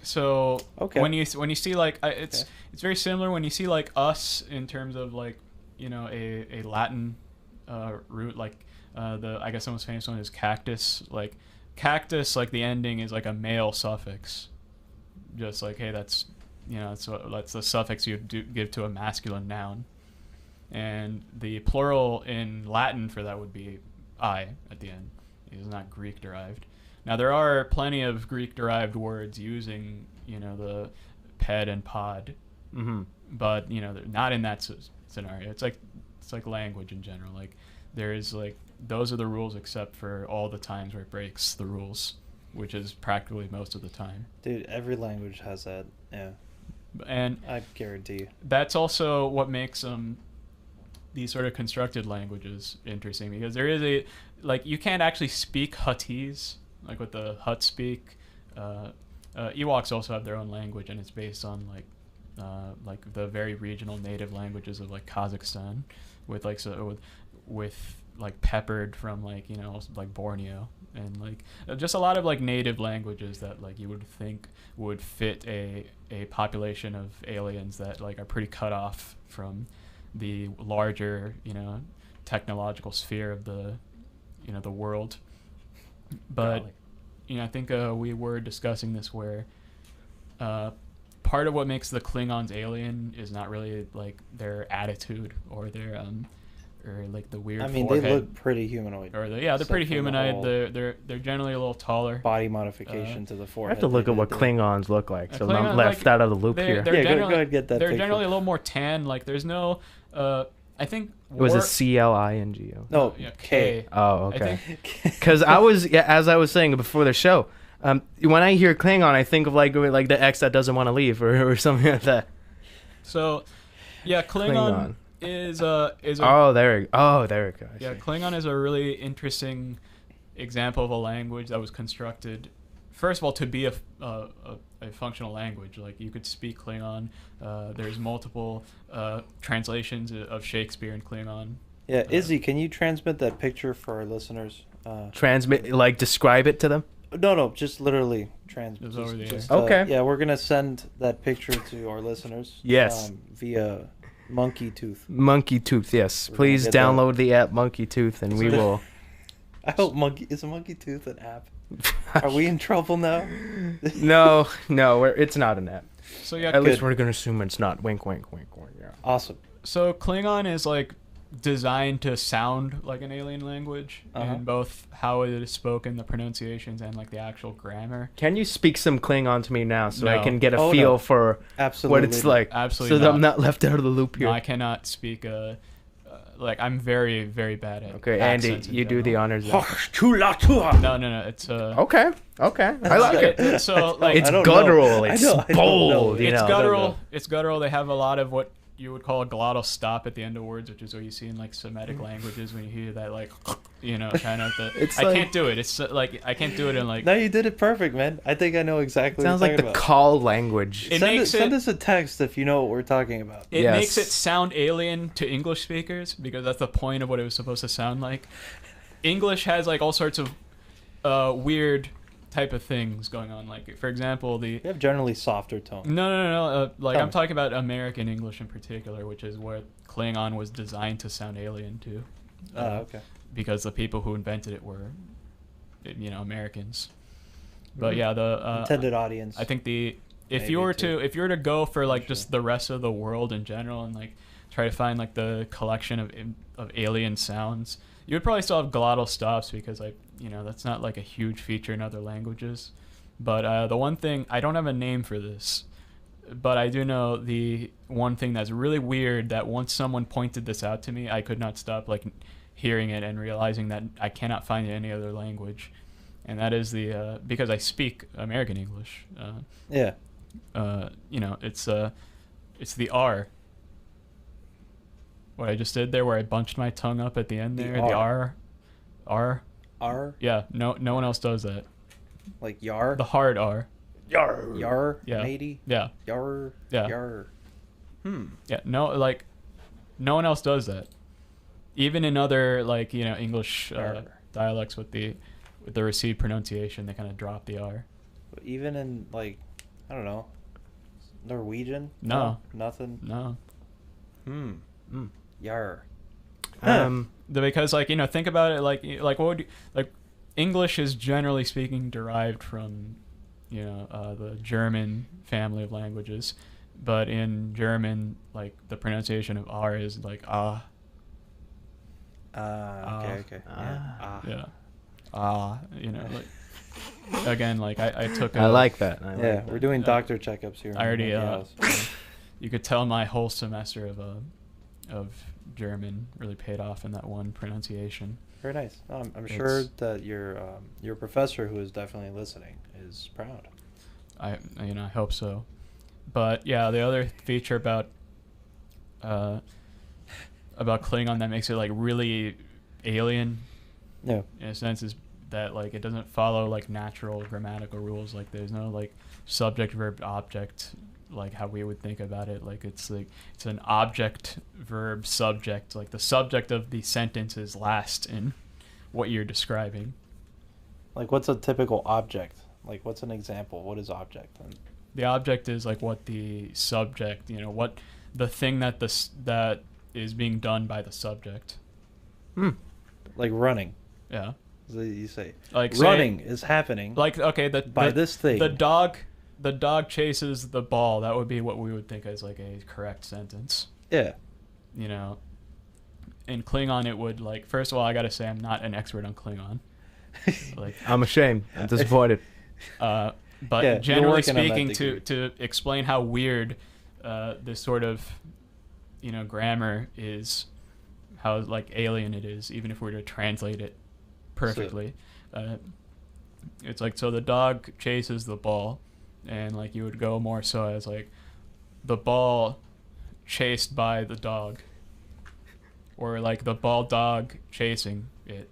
so okay. When you see like it's very similar when you see like us in terms of like a Latin root, like I guess the most famous one is cactus. Like cactus, like the ending is like a male suffix. Just like, hey, that's that's the suffix you give to a masculine noun. And the plural in Latin for that would be I at the end. It is not Greek derived. Now there are plenty of Greek derived words using the ped and pod, but they're not in that scenario. It's like language in general. Like there is like those are the rules except for all the times where it breaks the rules, which is practically most of the time. Dude, every language has that. Yeah. And I guarantee you. That's also what makes these sort of constructed languages interesting, because there is you can't actually speak Huttese, like what the Hutt speak. Ewoks also have their own language, and it's based on like the very regional native languages of like Kazakhstan, with peppered from like Borneo, and like just a lot of like native languages that like you would think would fit a population of aliens that like are pretty cut off from the larger technological sphere of the the world. But I think we were discussing this where part of what makes the Klingons alien is not really like their attitude or their or like the weird forehead. They look pretty humanoid. Or they're pretty humanoid. They're generally a little taller. Body modification to the I forehead. have to look at what Klingons look like, so I'm left out of the loop here. Go ahead, get that They're picture. generally a little more tan. Like there's no I think was it CLINGO? No, K. Oh, okay. Because as I was saying before the show, when I hear Klingon, I think of like the X that doesn't want to leave or something like that. So, yeah, Klingon. Is there it goes. Yeah, Klingon is a really interesting example of a language that was constructed, first of all, to be a functional language. Like you could speak Klingon. There's multiple translations of Shakespeare in Klingon. Yeah, Izzy, can you transmit that picture for our listeners? Describe it to them. No, just literally transmit. Okay. Yeah, we're gonna send that picture to our listeners. Yes. Via Monkey Tooth. Monkey Tooth, yes. Please download the app Monkey Tooth, and we will. I hope is a Monkey Tooth an app? Are we in trouble now? No, it's not an app. So yeah, At least we're gonna assume it's not. Wink, wink, wink, wink. Yeah. Awesome. So Klingon is like designed to sound like an alien language in both how it is spoken, the pronunciations, and like the actual grammar. Can you speak some Klingon to me now so I No. can get a feel for Absolutely what it's like? Absolutely So that not. I'm not left out of the loop here. No, I cannot speak. Like I'm very, very bad at. Okay, Andy, accents in you do the general. honors. Then. No. It's Okay. I like it. So like It's I don't guttural. know. It's I don't know. bold. You it's know. guttural. It's guttural. They have a lot of what you would call a glottal stop at the end of words, which is what you see in like Semitic languages when you hear that like, kind of the. It's I like- can't do it. It's like I can't do it in like. No, you did it perfect, man. I think I know exactly Sounds what like you're the talking about. call language. It Send, makes send it- us a text if you know what we're talking about. It Yes. makes it sound alien to English speakers because that's the point of what it was supposed to sound like. English has like all sorts of weird type of things going on. Like for example, You have generally softer tone. No. Like Tell I'm me. talking about American English in particular, which is what Klingon was designed to sound alien to. Okay. Because the people who invented it were, Americans. But yeah, the Intended audience. I think if Maybe you were too. to go for like Sure. just the rest of the world in general and like try to find like the collection of alien sounds, you would probably still have glottal stops because like that's not like a huge feature in other languages. But the one thing, I don't have a name for this, but I do know the one thing that's really weird that once someone pointed this out to me, I could not stop like hearing it and realizing that I cannot find it in any other language. And that is because I speak American English. Yeah. It's the R. What I just did there, where I bunched my tongue up at the end there, the R. R. Yeah, no one else does that. Like yar. The hard R. Yar. Yeah. Matey. Yeah, Yar. Yeah. Yar. yeah. No one else does that. Even in other English Yar. dialects with the received pronunciation, they kind of drop the R. Even in like, I don't know, Norwegian. No. Nothing. No. Yar. Because think about it what would English is generally speaking derived from the German family of languages, but in German like the pronunciation of R is like ah. Okay. Yeah. Again, like I took I like that. Yeah, we're doing doctor checkups here. I already in the house. you could tell my whole semester of German really paid off in that one pronunciation. Very nice. I'm sure that your professor, who is definitely listening, is proud. I hope so. But yeah, the other feature about Klingon that makes it like really alien Yeah. in a sense is that like it doesn't follow like natural grammatical rules. Like there's no like subject verb object like how we would think about it. Like it's an object verb subject. Like the subject of the sentence is last in what you're describing. Like, what's a typical object? Like, what's an example? What is object? The object is like what the subject, what the thing that that is being done by the subject. Like running. Yeah. So you say Like running is happening. Like okay, this thing. The dog chases the ball. That would be what we would think as like a correct sentence. Yeah. In Klingon, it would like. First of all, I gotta say I'm not an expert on Klingon. Like I'm ashamed. I'm disappointed. But Yeah, generally you're working on that speaking, degree. to explain how weird this sort of grammar is, how like alien it is, even if we were to translate it perfectly. It's like, so the dog chases the ball, and like you would go more so as like the ball chased by the dog, or like the ball dog chasing it.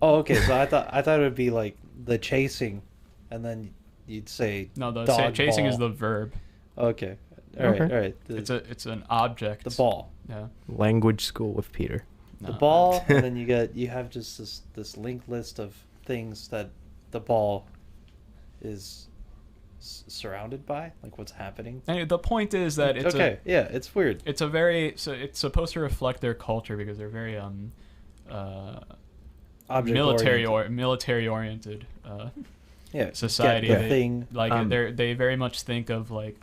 Oh, okay. So I thought it would be like the chasing, and then you'd say No, the dog chasing ball. is the verb. Okay. All right. Okay. All right. It's an object. The ball. Yeah. Language school with Peter. The No. ball, and then you have just this linked list of things that the ball is surrounded by, like what's happening. Anyway, the point is that it's okay. Yeah, it's weird. it's supposed to reflect their culture because they're very Object military oriented. military oriented. society. Get the thing. Like they very much think of like,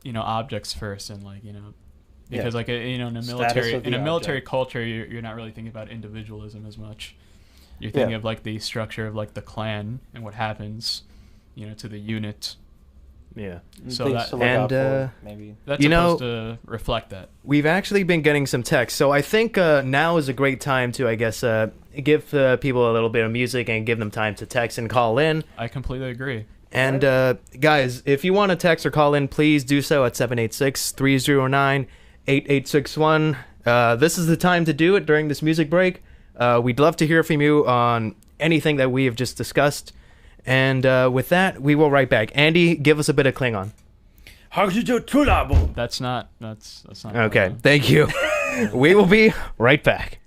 objects first, and like because like in a military culture, you're not really thinking about individualism as much. You're thinking of like the structure of like the clan and what happens, to the unit. Yeah. So that maybe that's supposed to reflect that. We've actually been getting some text, so I think now is a great time to, I guess, give people a little bit of music and give them time to text and call in. I completely agree. And guys, if you want to text or call in, please do so at 786-309-8861. This is the time to do it during this music break. We'd love to hear from you on anything that we have just discussed. And with that, we will right back. Andy, give us a bit of Klingon. That's not. Okay, thank you. We will be right back.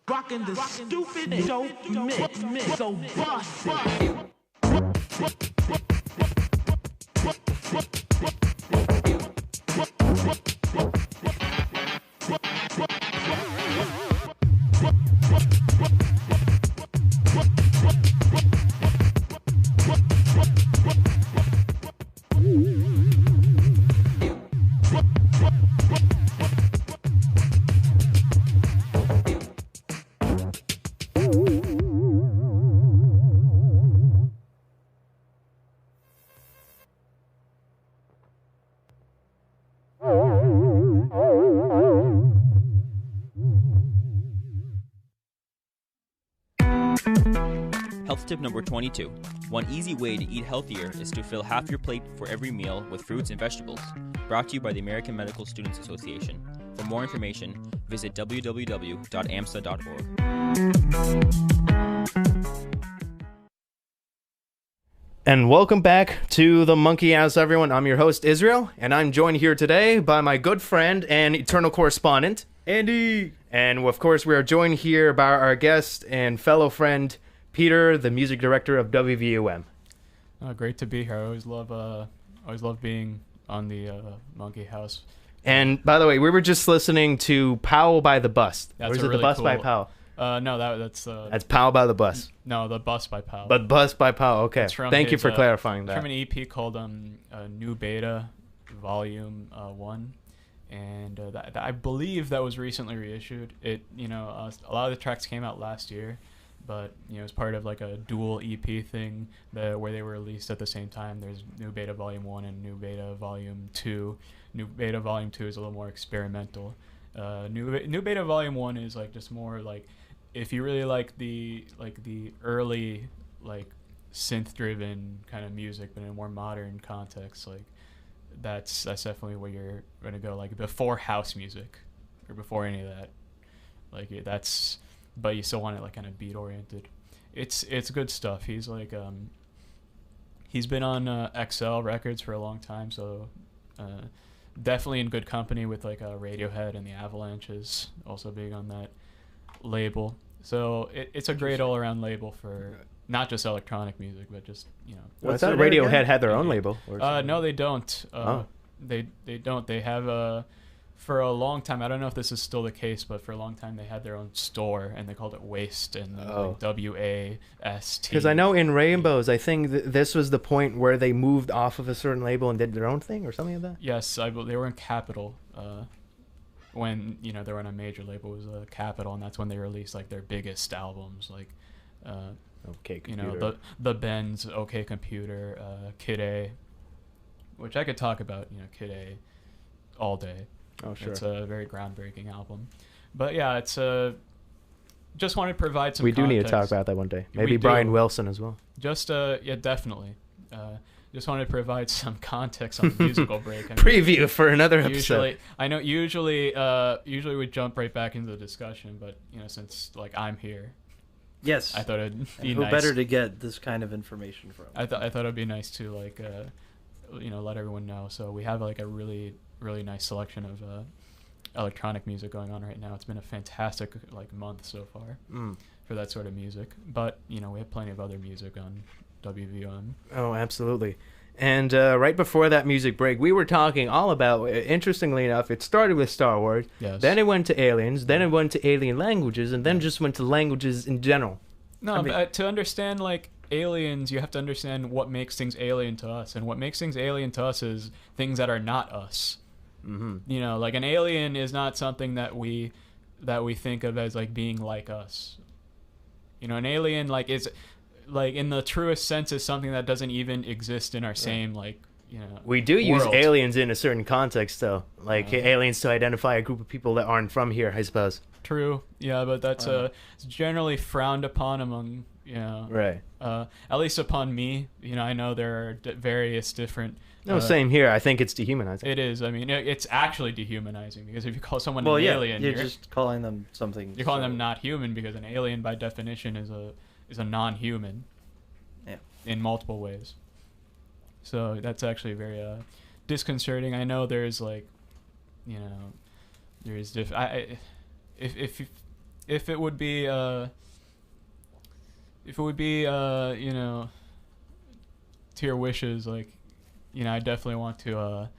Rockin' the stupid dope mix, so bust. Health tip number 22. One easy way to eat healthier is to fill half your plate for every meal with fruits and vegetables. Brought to you by the American Medical Students Association. For more information, visit www.amsa.org. And welcome back to the Monkey House, everyone. I'm your host, Israel, and I'm joined here today by my good friend and eternal correspondent, Andy. And of course, we are joined here by our guest and fellow friend, Peter, the music director of WVUM. Great to be here. I always love being on the Monkey House. And by the way, we were just listening to Powell by the Bust. That's or is it really the Bust cool. by Powell? No, that's That's Pow by the Bus. no, the Bus by Powell. But Bus by Pow. Okay. It's from Thank you his, for clarifying From that. an EP called New Beta, Volume 1, and I believe that was recently reissued. It a lot of the tracks came out last year, but it's part of like a dual EP thing where they were released at the same time. There's New Beta Volume 1 and New Beta Volume 2. New Beta Volume 2 is a little more experimental. New Beta Volume 1 is like just more like, if you really like the early like synth driven kind of music but in a more modern context, like that's definitely where you're gonna go, like before house music or before any of that, like that's, but you still want it like kind of beat oriented. It's good stuff. He's like he's been on XL Records for a long time, so definitely in good company with like Radiohead and the Avalanches also being on that label. So it's a great all around label for not just electronic music, but just I thought Radiohead had their own label. No, they don't. They don't. They have for a long time. I don't know if this is still the case, but for a long time they had their own store and they called it Waste and like WAST. Because I know in Rainbows, I think this was the point where they moved off of a certain label and did their own thing or something like that. Yes, they were in Capitol. When they were on a major label, it was Capitol, and that's when they released like their biggest albums, like OK Computer. the Benz, OK Computer, Kid A, which I could talk about, Kid A all day. Oh, sure. It's a very groundbreaking album. But yeah, it's just wanted to provide some We do context. need to talk about that one day. Maybe We Brian do. Wilson as well. Just yeah, definitely. Just wanted to provide some context on the musical break. I mean, Preview for another episode. Usually we jump right back into the discussion, but since like I'm here, Yes. I thought it'd And be who nice. better to get this kind of information from? I thought it'd be nice to like let everyone know. So we have like a really nice selection of electronic music going on right now. It's been a fantastic like month so far for that sort of music. But we have plenty of other music on WVUM. Oh, absolutely. And right before that music break, we were talking all about, interestingly enough, it started with Star Wars, Yes. then it went to aliens, then it went to alien languages, and then just went to languages in general. No, but to understand like aliens, you have to understand what makes things alien to us, and what makes things alien to us is things that are not us. Mm-hmm. Like an alien is not something that we think of as like being like us. An alien like is like in the truest sense is something that doesn't even exist in our same like We do use world. aliens in a certain context, though. Like aliens to identify a group of people that aren't from here, I suppose. True, yeah, but that's it's generally frowned upon among Right. at least upon me. I know there are various different. No, same here. I think it's dehumanizing. It is. I mean, it's actually dehumanizing because if you call someone Well, an yeah, alien, you're just calling them something. you're calling them not human, because an alien by definition is a non-human. Yeah. In multiple ways. So that's actually very disconcerting. I know there's like, there's if it would be to your wishes, like, I definitely want to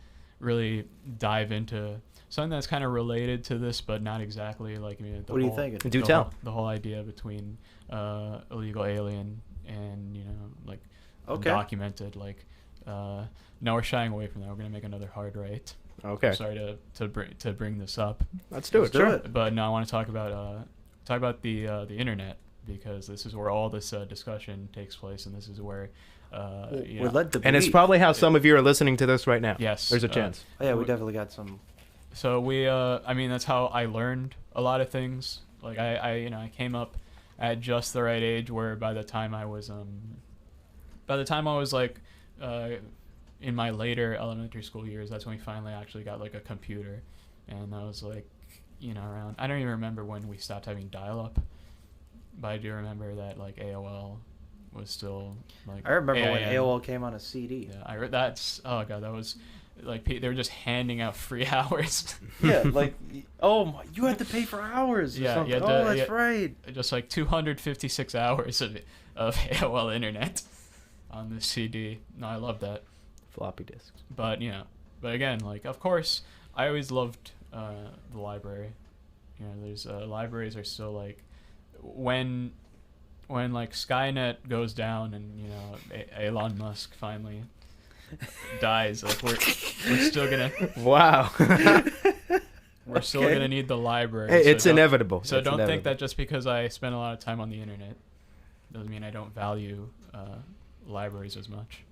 really dive into something that's kind of related to this, but not exactly. Like, What are you thinking? Do tell. The whole idea between illegal alien and like Okay. undocumented. Like, no, we're shying away from that. We're gonna make another hard right. Okay. Sorry to bring this up, Let's do it. Let's do Sure. it. but no, I want to talk about the internet, because this is where all this discussion takes place, and this is where We're led to And it's believe. probably how some of you are listening to this right now. yes, There's a chance. Oh, yeah, we definitely got some. So that's how I learned a lot of things. Like I came up at just the right age where by the time I was like in my later elementary school years, that's when we finally actually got like a computer. And I was like, around, I don't even remember when we stopped having dial-up, but I do remember that like AOL was still like. I remember when AIM. AOL came on a CD. Yeah, that's, oh god, that was like they were just handing out free hours. Yeah, like, oh, my, you had to pay for hours. Or Yeah, something. you had Oh, to- that's yeah. right. Just like 256 hours of AOL internet on the CD. No, I love that. Floppy disks. But again, like, of course, I always loved the library. There's libraries are still like when like Skynet goes down and Elon Musk finally dies, like we're still gonna Wow. we're still gonna need the library. Hey, it's inevitable. So it's don't inevitable. think that just because I spend a lot of time on the internet doesn't mean I don't value libraries as much.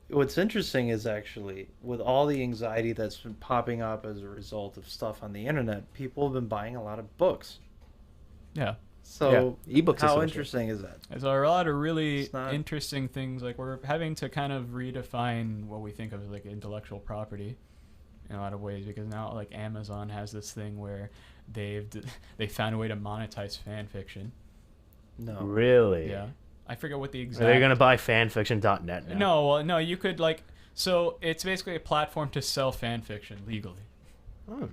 What's interesting is actually with all the anxiety that's been popping up as a result of stuff on the internet, people have been buying a lot of books. Yeah. So ebooks. how essentially. interesting is that? There's a lot of really It's not- interesting things. Like we're having to kind of redefine what we think of as like intellectual property in a lot of ways, because now like Amazon has this thing where they found a way to monetize fan fiction. No. Really? Yeah. I forget what the Are exact. they gonna buy fanfiction.net now? No, well, no. You could like. So it's basically a platform to sell fan fiction legally, Oh.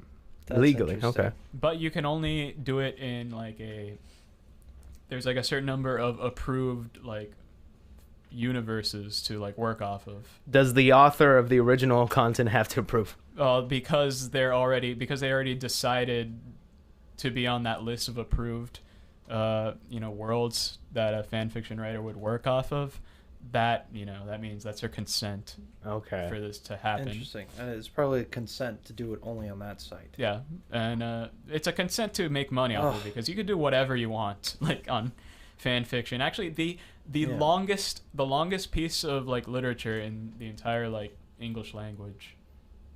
That's Legally, interesting. okay. but you can only do it in like a. There's like a certain number of approved like universes to like work off of. Does the author of the original content have to approve? Because they already decided to be on that list of approved, worlds that a fan fiction writer would work off of. That means that's their consent Okay. for this to happen. Interesting. And it's probably a consent to do it only on that site. Yeah, and it's a consent to make money off of it, because you could do whatever you want, like on fan fiction. Actually, the Yeah. longest piece of like literature in the entire like English language,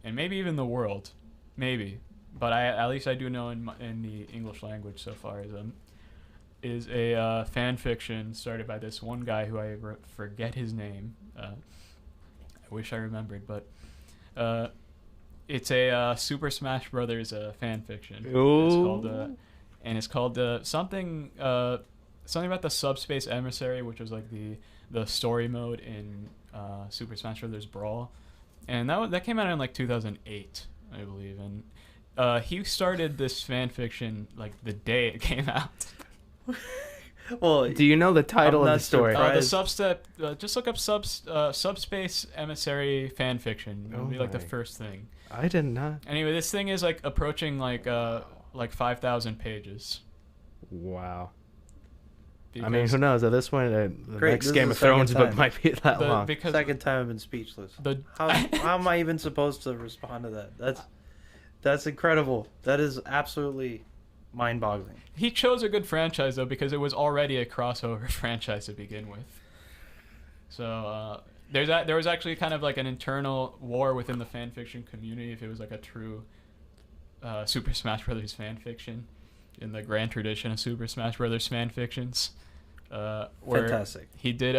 and maybe even the world, but at least I do know in the English language so far is a fan fiction started by this one guy who I forget his name. I wish I remembered, but it's a Super Smash Brothers fan fiction. Ooh. It's called something about the Subspace Emissary, which was like the story mode in Super Smash Brothers Brawl, and that came out in like 2008, I believe, and he started this fan fiction like the day it came out. Well, Do you know the title I'm of not the story? surprised. Just look up Subspace Emissary fan fiction. It'll be like the my. first thing. I did not. Anyway, this thing is like approaching like 5,000 pages. Wow. I mean, Because who knows? At this point, the Great, next this Game is of the second Thrones book time. might be that long. because second time I've been speechless. the How am I even supposed to respond to that? That's incredible. That is absolutely mind-boggling. he chose a good franchise though, because it was already a crossover franchise to begin with. So there was actually kind of like an internal war within the fan fiction community if it was like a true Super Smash Brothers fan fiction in the grand tradition of Super Smash Brothers fan fictions. Where Fantastic. he did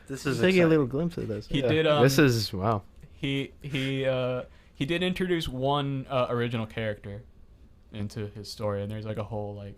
This is Taking a exciting. little glimpse of this. He did, This is wow. he did introduce one original character into his story, and there's like a whole like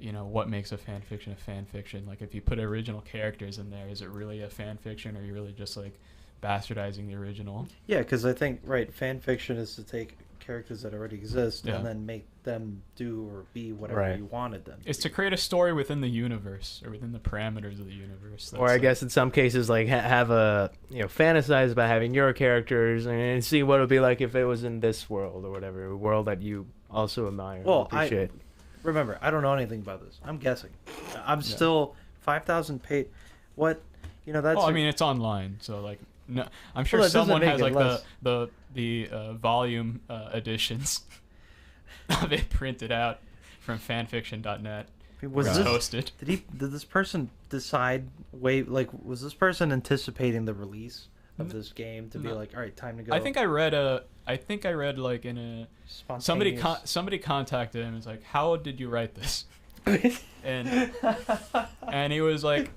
what makes a fan fiction. Like if you put original characters in there, is it really a fan fiction, or are you really just like bastardizing the original? Yeah, because I think fan fiction is to take characters that already exist Yeah. and then make them do or be whatever Right. you wanted them. It's to create a story within the universe, or within the parameters of the universe. Or I guess in some cases, like have a fantasize about having your characters and see what it would be like if it was in this world or whatever, a world that you also admire. Well, and appreciate. Remember, I don't know anything about this. I'm guessing. I'm still 5,000 page. What? That's. I mean, it's online, so like, no, I'm sure Well, that doesn't someone make has it like less- the volume editions of it printed out from fanfiction.net. was It's this hosted. Did this person decide? Was this person anticipating the release of this game to be No. like, all right, time to go? I think I read like in a somebody Spontaneous. somebody contacted him and was like, how did you write this? and he was like,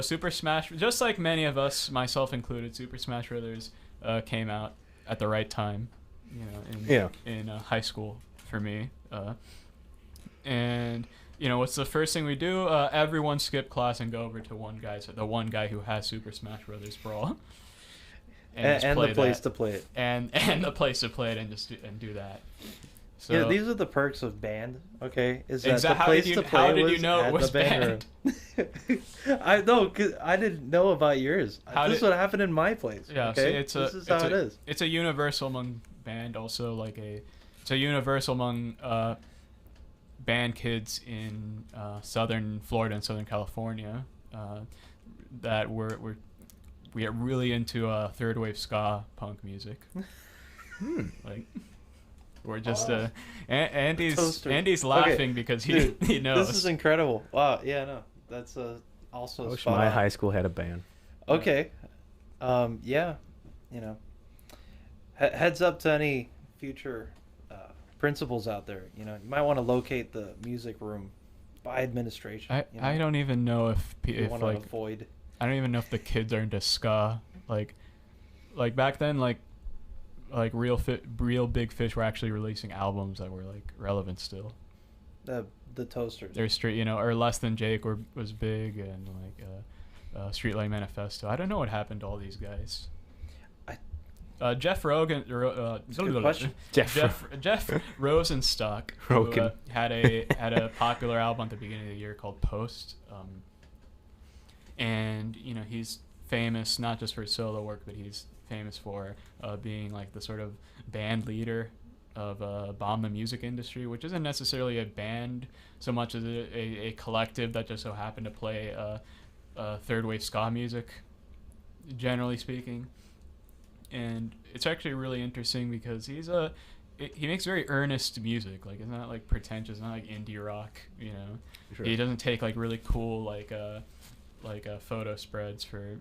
Super Smash, just like many of us, myself included, Super Smash Brothers came out at the right time, in high school for me, and what's the first thing we do? Everyone skip class and go over to the one guy who has Super Smash Brothers Brawl, just and play the place that. to play it. and the place to play it, and just do that. So Yeah, these are the perks of band. Okay, is that the How place did you- to play how did was you know it at was the band room. I know, cause I didn't know about yours. This is what happened in my place. Yeah, okay? see, this is how it is. It's a universal among band, also it's a universal among band kids in southern Florida and southern California that we get really into third wave ska punk music. Like we're just Andy's laughing because he knows. This is incredible. Wow. Yeah. No. That's also. I wish spot my on. high school had a band. Okay. Yeah. You know. Heads up to any future principals out there. You know, you might want to locate the music room by administration. I don't even know if want to avoid. I don't even know if the kids are into ska. Like back then, like real Big Fish were actually releasing albums that were like relevant still. The Toasters. They're straight, or Less Than Jake was big, and like Streetlight Manifesto. I don't know what happened to all these guys. Jeff Rogan. Good question. Jeff Rosenstock, who had a popular album at the beginning of the year called Post, and he's famous not just for his solo work, but he's famous for being like the sort of band leader of Bomb the Music Industry, which isn't necessarily a band so much as a collective that just so happened to play third wave ska music, generally speaking. And it's actually really interesting because he makes very earnest music. Like, it's not like pretentious, not like indie rock, Sure. He doesn't take like really cool like photo spreads for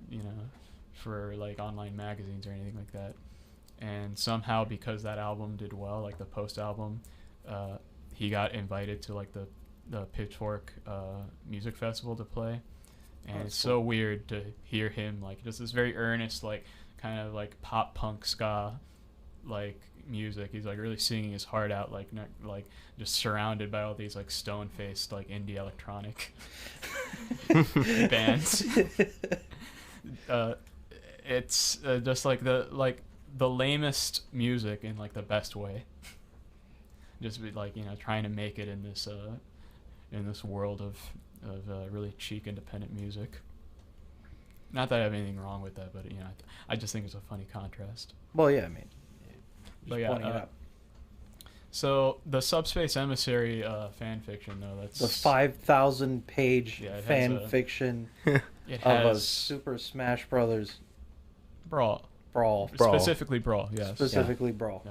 like online magazines or anything like that. And somehow, because that album did well, like the Post album, he got invited to like the Pitchfork music festival to play. And it's so weird to hear him like just this very earnest, like kind of like pop punk ska like music. He's like really singing his heart out, like just surrounded by all these like stone faced like indie electronic bands. It's just like the lamest music in like the best way. Just be like trying to make it in this world of really cheap independent music. Not that I have anything wrong with that, but I just think it's a funny contrast. Well, yeah, I mean, but yeah. So the Subspace Emissary fan fiction, though, that's the 5,000-page fan fiction it of a Super Smash Brothers brawl. Specifically Brawl, yes. Specifically Brawl.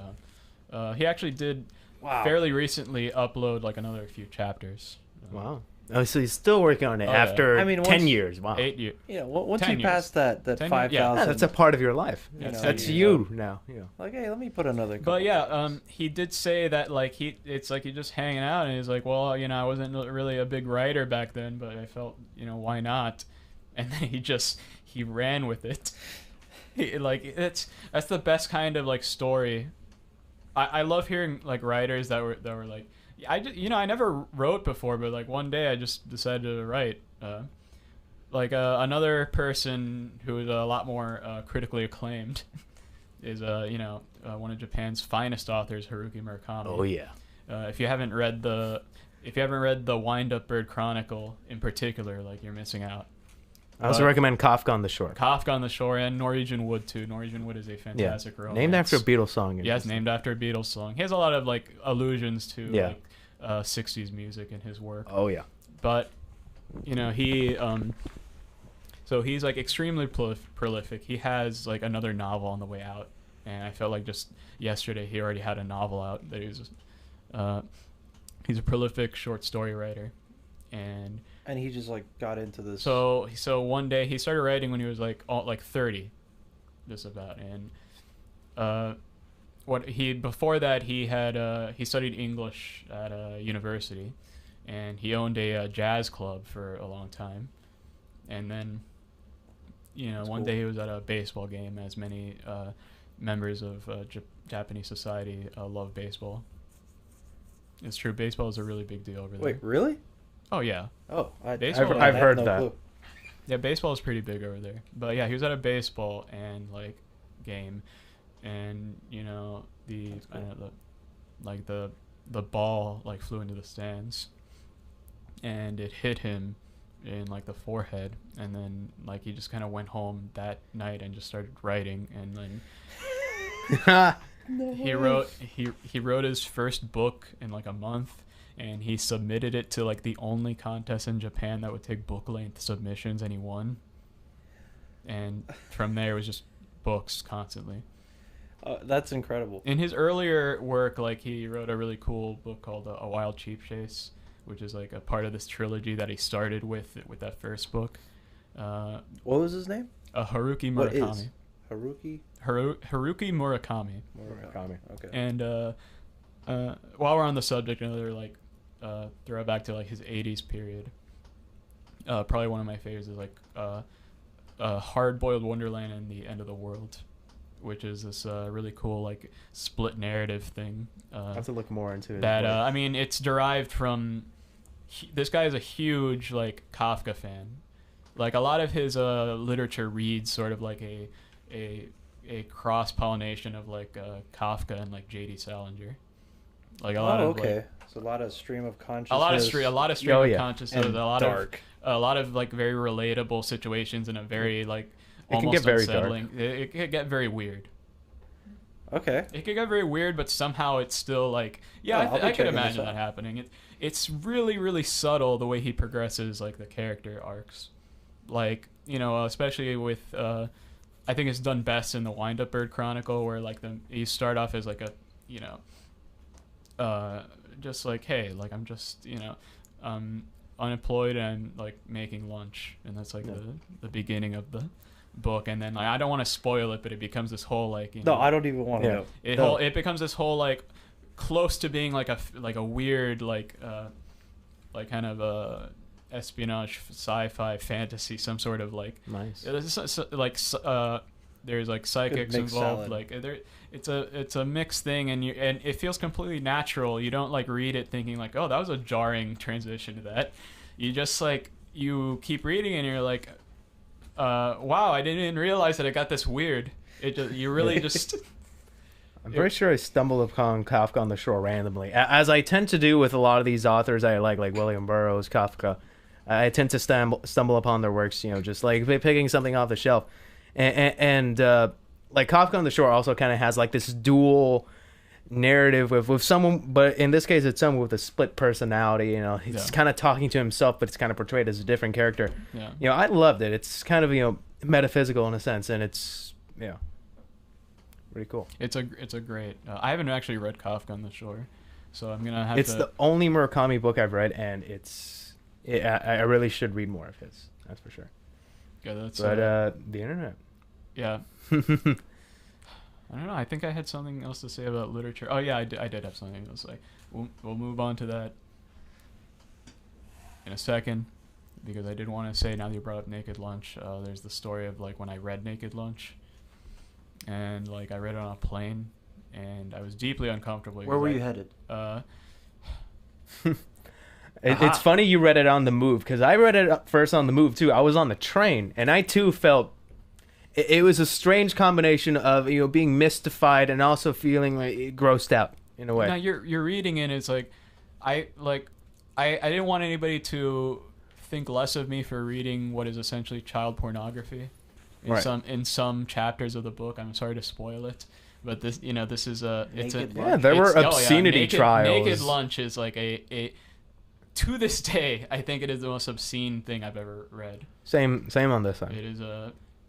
Yeah. He actually did fairly recently upload like another few chapters. Wow. Oh, so he's still working on it after 10 years. Wow. 8 years. Yeah, once you pass that 5,000... that's a part of your life. That's you now. Like, hey, let me put another couple. But yeah, he did say that like it's like he's just hanging out, and he's like, well, I wasn't really a big writer back then, but I felt, why not? And then he ran with it. That's the best kind of like story. I love hearing like writers that were like, I never wrote before, but like one day I just decided to write. Another person who is a lot more critically acclaimed is one of Japan's finest authors, Haruki Murakami. Oh yeah. If you haven't read the Wind Up Bird Chronicle in particular, like you're missing out. I also recommend Kafka on the Shore. Kafka on the Shore and Norwegian Wood too. Norwegian Wood is a fantastic romance. Named after a Beatles song. Yes, named after a Beatles song. He has a lot of like allusions to like 60s music in his work. Oh yeah. But he so he's like extremely prolific. He has like another novel on the way out, and I felt like just yesterday he already had a novel out that he's a prolific short story writer. And he just like got into this. So one day he started writing when he was like 30, just about. And before that he had he studied English at a university, and he owned a jazz club for a long time. And then one day he was at a baseball game, as many members of Japanese society love baseball. It's true, baseball is a really big deal over there. Wait, really? Oh yeah. Oh, I've heard that. Clue. Yeah, baseball is pretty big over there. But yeah, he was at a baseball game, and the ball like flew into the stands, and it hit him in like the forehead, and then like he just kind of went home that night and just started writing, and then he wrote his first book in like a month. and he submitted it to like the only contest in Japan that would take book length submissions, and he won. And from there it was just books constantly. That's incredible. In his earlier work, like he wrote a really cool book called A Wild Cheap Chase, which is like a part of this trilogy that he started with that first book. What was his name? Haruki What Murakami. is? Haruki? Haruki Murakami. Murakami. Okay. And while we're on the subject, another like throwback to like his 80s period. Probably one of my favorites is like Hard Boiled Wonderland and the End of the World, which is this really cool like split narrative thing. I have to look more into it. That I mean, it's derived from. This guy is a huge like Kafka fan. Like a lot of his literature reads sort of like a cross pollination of like Kafka and like J.D. Salinger. Like a lot of okay. like, So a lot of stream of consciousness. a lot of stream of consciousness. And a lot dark. of a lot of like very relatable situations in a very like It can almost get very unsettling. It can get very weird. Okay. It could get very weird, but somehow it's still like, yeah, I'll be I could checking imagine this that out. happening. It's really, really subtle the way he progresses, like the character arcs. Like, you know, especially with, I think it's done best in the Wind Up Bird Chronicle, where like you start off as like a, you know, just like, hey, like I'm just, you know, unemployed and like making lunch, and that's like the beginning of the book. And then like, I don't want to spoil it, but it becomes this whole like, you know, No, I don't even want to know. it becomes this whole like close to being like a weird like kind of a espionage sci-fi fantasy, some sort of like nice. There's like psychics mixed involved, salad. like it's a mixed thing, and it feels completely natural. You don't like read it thinking like, oh, that was a jarring transition to that. You just like you keep reading and you're like, wow, I didn't even realize that it got this weird. It just, you really just. I'm pretty sure I stumbled upon Kafka on the Shore randomly, as I tend to do with a lot of these authors I like William Burroughs, Kafka. I tend to stumble upon their works, you know, just like picking something off the shelf, and like Kafka on the Shore also kind of has like this dual narrative with someone, but in this case it's someone with a split personality. You know, he's kind of talking to himself, but it's kind of portrayed as a different character. Yeah. You know, I loved it. It's kind of, you know, metaphysical in a sense, and it's pretty cool. It's a great. I haven't actually read Kafka on the Shore, so I'm gonna have It's to. the only Murakami book I've read, and I really should read more of his. That's for sure. Yeah, that's. But the internet. Yeah. I don't know. I think I had something else to say about literature. Oh yeah, I did have something else to say. We'll move on to that in a second, because I did want to say, now that you brought up Naked Lunch, there's the story of like when I read Naked Lunch, and like I read it on a plane, and I was deeply uncomfortable. Where were you headed? It's funny you read it on the move, because I read it first on the move too. I was on the train, and I too felt it was a strange combination of, you know, being mystified and also feeling like grossed out in a way. Now you're reading it. It's like I didn't want anybody to think less of me for reading what is essentially child pornography in some chapters of the book. I'm sorry to spoil it, but this is there were obscenity trials. Naked Lunch is like a to this day, I think it is the most obscene thing I've ever read. Same on this side. It is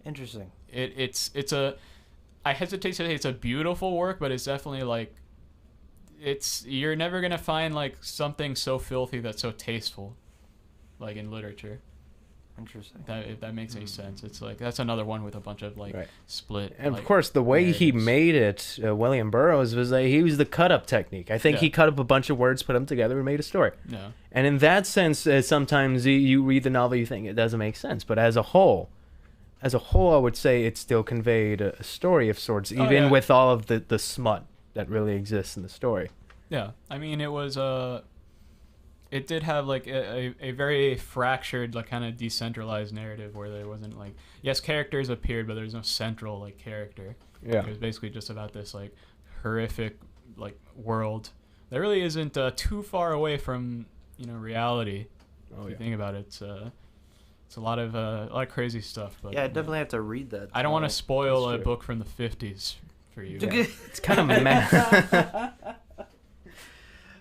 Interesting. I hesitate to say it's a beautiful work, but it's definitely like, you're never gonna find like something so filthy that's so tasteful, like in literature. Interesting. If that makes any sense. It's like, that's another one with a bunch of like split. And like, of course, the way he narratives. made it, William Burroughs, was like, he used the cut-up technique. I think he cut up a bunch of words, put them together, and made a story. Yeah. And in that sense, sometimes you read the novel, you think it doesn't make sense. But as a whole, I would say it still conveyed a story of sorts, even with all of the smut that really exists in the story. Yeah. I mean, it was it did have like a very fractured, like kind of decentralized narrative, where there wasn't like, yes, characters appeared, but there's no central like character. Yeah. It was basically just about this like horrific like world that really isn't too far away from, you know, reality. If you think about it, it's a lot of crazy stuff. But Yeah, I definitely have to read that. I don't want to spoil That's a true. book from the 50s for you. It's kind of mad.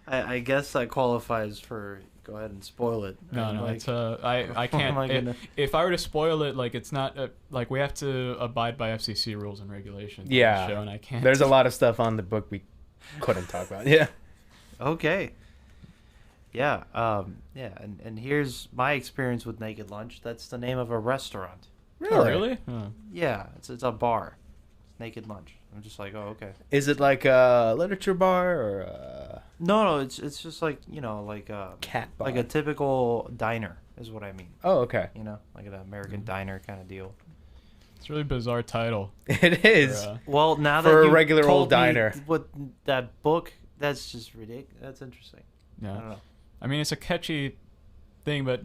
I guess that qualifies for. Go ahead and spoil it. No, And, no, like, it's I can't. am I gonna- If I were to spoil it, like it's not like we have to abide by FCC rules and regulations. On Yeah. the show, and I can't. There's a lot of stuff on the book we couldn't talk about. Yeah. Okay. Yeah. Yeah. And here's my experience with Naked Lunch. That's the name of a restaurant. Oh, really? Oh. Yeah. It's a bar. It's Naked Lunch. I'm just like, oh, okay. Is it like a literature bar or a No, it's just like like a cat bar? like a typical diner is what I mean. Oh, okay. Like an American diner kind of deal. It's a really bizarre title. It is. For, Well, now For that a you regular told old me diner. what that book, that's just ridiculous. That's interesting. I yeah. don't know. I mean, it's a catchy thing, but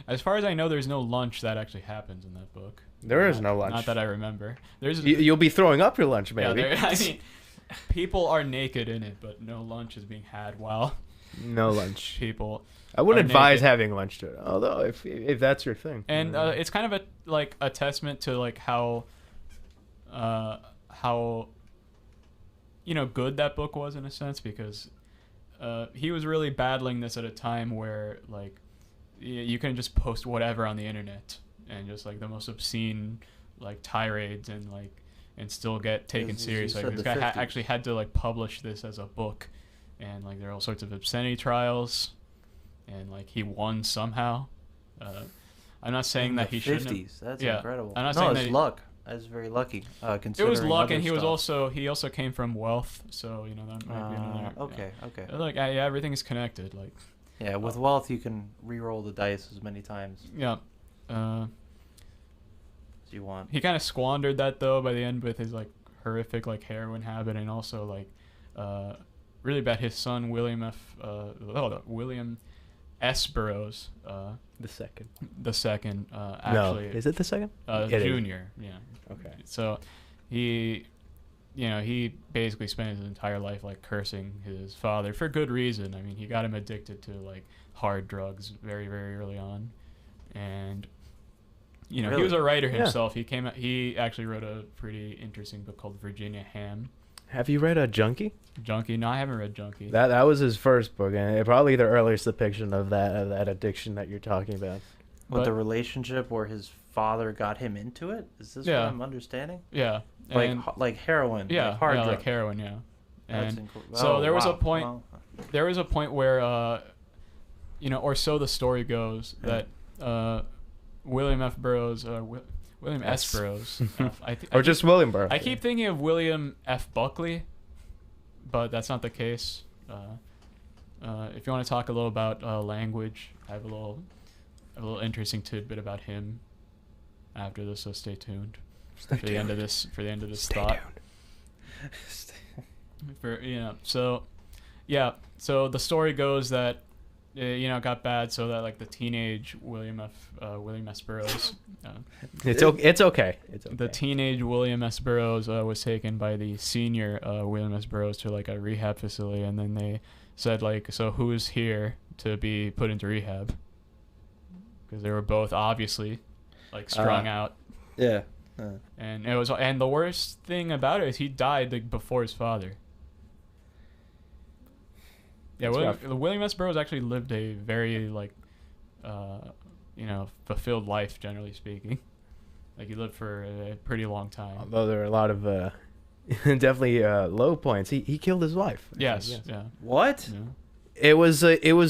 as far as I know, there's no lunch that actually happens in that book. There is no lunch. Not that I remember. There's. You'll be throwing up your lunch, Yeah, maybe. I mean, people are naked in it, but no lunch is being had while No lunch. people. I wouldn't are advise naked. having lunch to it. Although, if that's your thing. And it's kind of a testament to like how good that book was in a sense, because he was really battling this at a time where like you can just post whatever on the internet and just like the most obscene like tirades and still get taken As you seriously. Like, said, this the guy 50s. actually had to like publish this as a book, and like there are all sorts of obscenity trials, and like he won somehow. I'm not saying In that the he shouldn't have- 50s. That's yeah, incredible. I'm not no, saying it's that he- luck. That's very lucky. It Considering was luck, other and he stuff. also came from wealth, so that might be another. Okay. Yeah. Like yeah, everything is connected. Like Yeah, with wealth you can re-roll the dice as many times yeah, as you want. he kind of squandered that though by the end with his like horrific like heroin habit, and also like really bad. His son William S. Burroughs, the second. the second, No, actually is it the second? It is. junior. Yeah. Okay. So he he basically spent his entire life like cursing his father for good reason. I mean, he got him addicted to like hard drugs very, very early on. And he Really? was a writer Yeah. himself. He actually wrote a pretty interesting book called Virginia Ham. Have you read Junkie? Junkie? No, I haven't read Junkie. That was his first book, and probably the earliest depiction of that addiction that you're talking about. With But- the relationship where his father got him into it? Is this Yeah. what I'm understanding? Yeah. Like And like heroin, yeah, like hard yeah, drugs. like heroin, yeah. That's And incredible. so there was a point- Well, there was a point where or so the story goes, Yeah. that William F. Burroughs, William S. S. Burroughs, Or just William Burroughs. I keep thinking of William F. Buckley, but that's not the case. If you want to talk a little about language, I have a little interesting tidbit about him after this, so stay tuned for the end of this Stay thought. tuned. So the story goes that it got bad, so that like the teenage William S. Burroughs, It's okay. It's okay. the teenage William S. Burroughs was taken by the senior William S. Burroughs to like a rehab facility, and then they said like, so who's here to be put into rehab? Because they were both obviously like strung out. yeah. And the worst thing about it is he died like, before his father. Yeah, That's William S. Burroughs actually lived a very like, fulfilled life, generally speaking. Like he lived for a pretty long time. Although there are a lot of definitely low points. He killed his wife. I Yes, think, yeah. What? Yeah. It was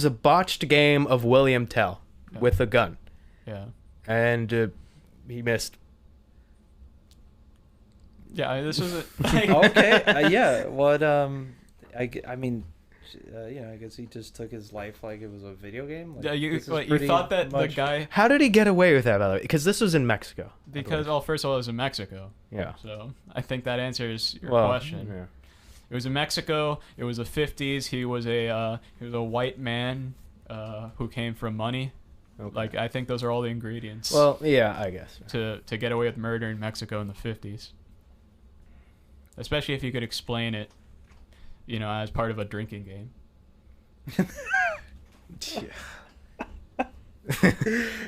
a botched game of William Tell with a gun, Yeah. and he missed. Yeah, this was Okay. Yeah. What? I mean, I guess he just took his life like it was a video game. Like, Yeah, you this is pretty thought that the much- guy, How did he get away with that, by the way? Because this was in Mexico. I because believe. first of all, it was in Mexico. Yeah. So I think that answers your Well, question. yeah. It was in Mexico. It was the 50s. He was a white man who came from money. Okay. Like I think those are all the ingredients Well, yeah, I guess. to get away with murder in Mexico in the 50s. Especially if you could explain it, as part of a drinking game.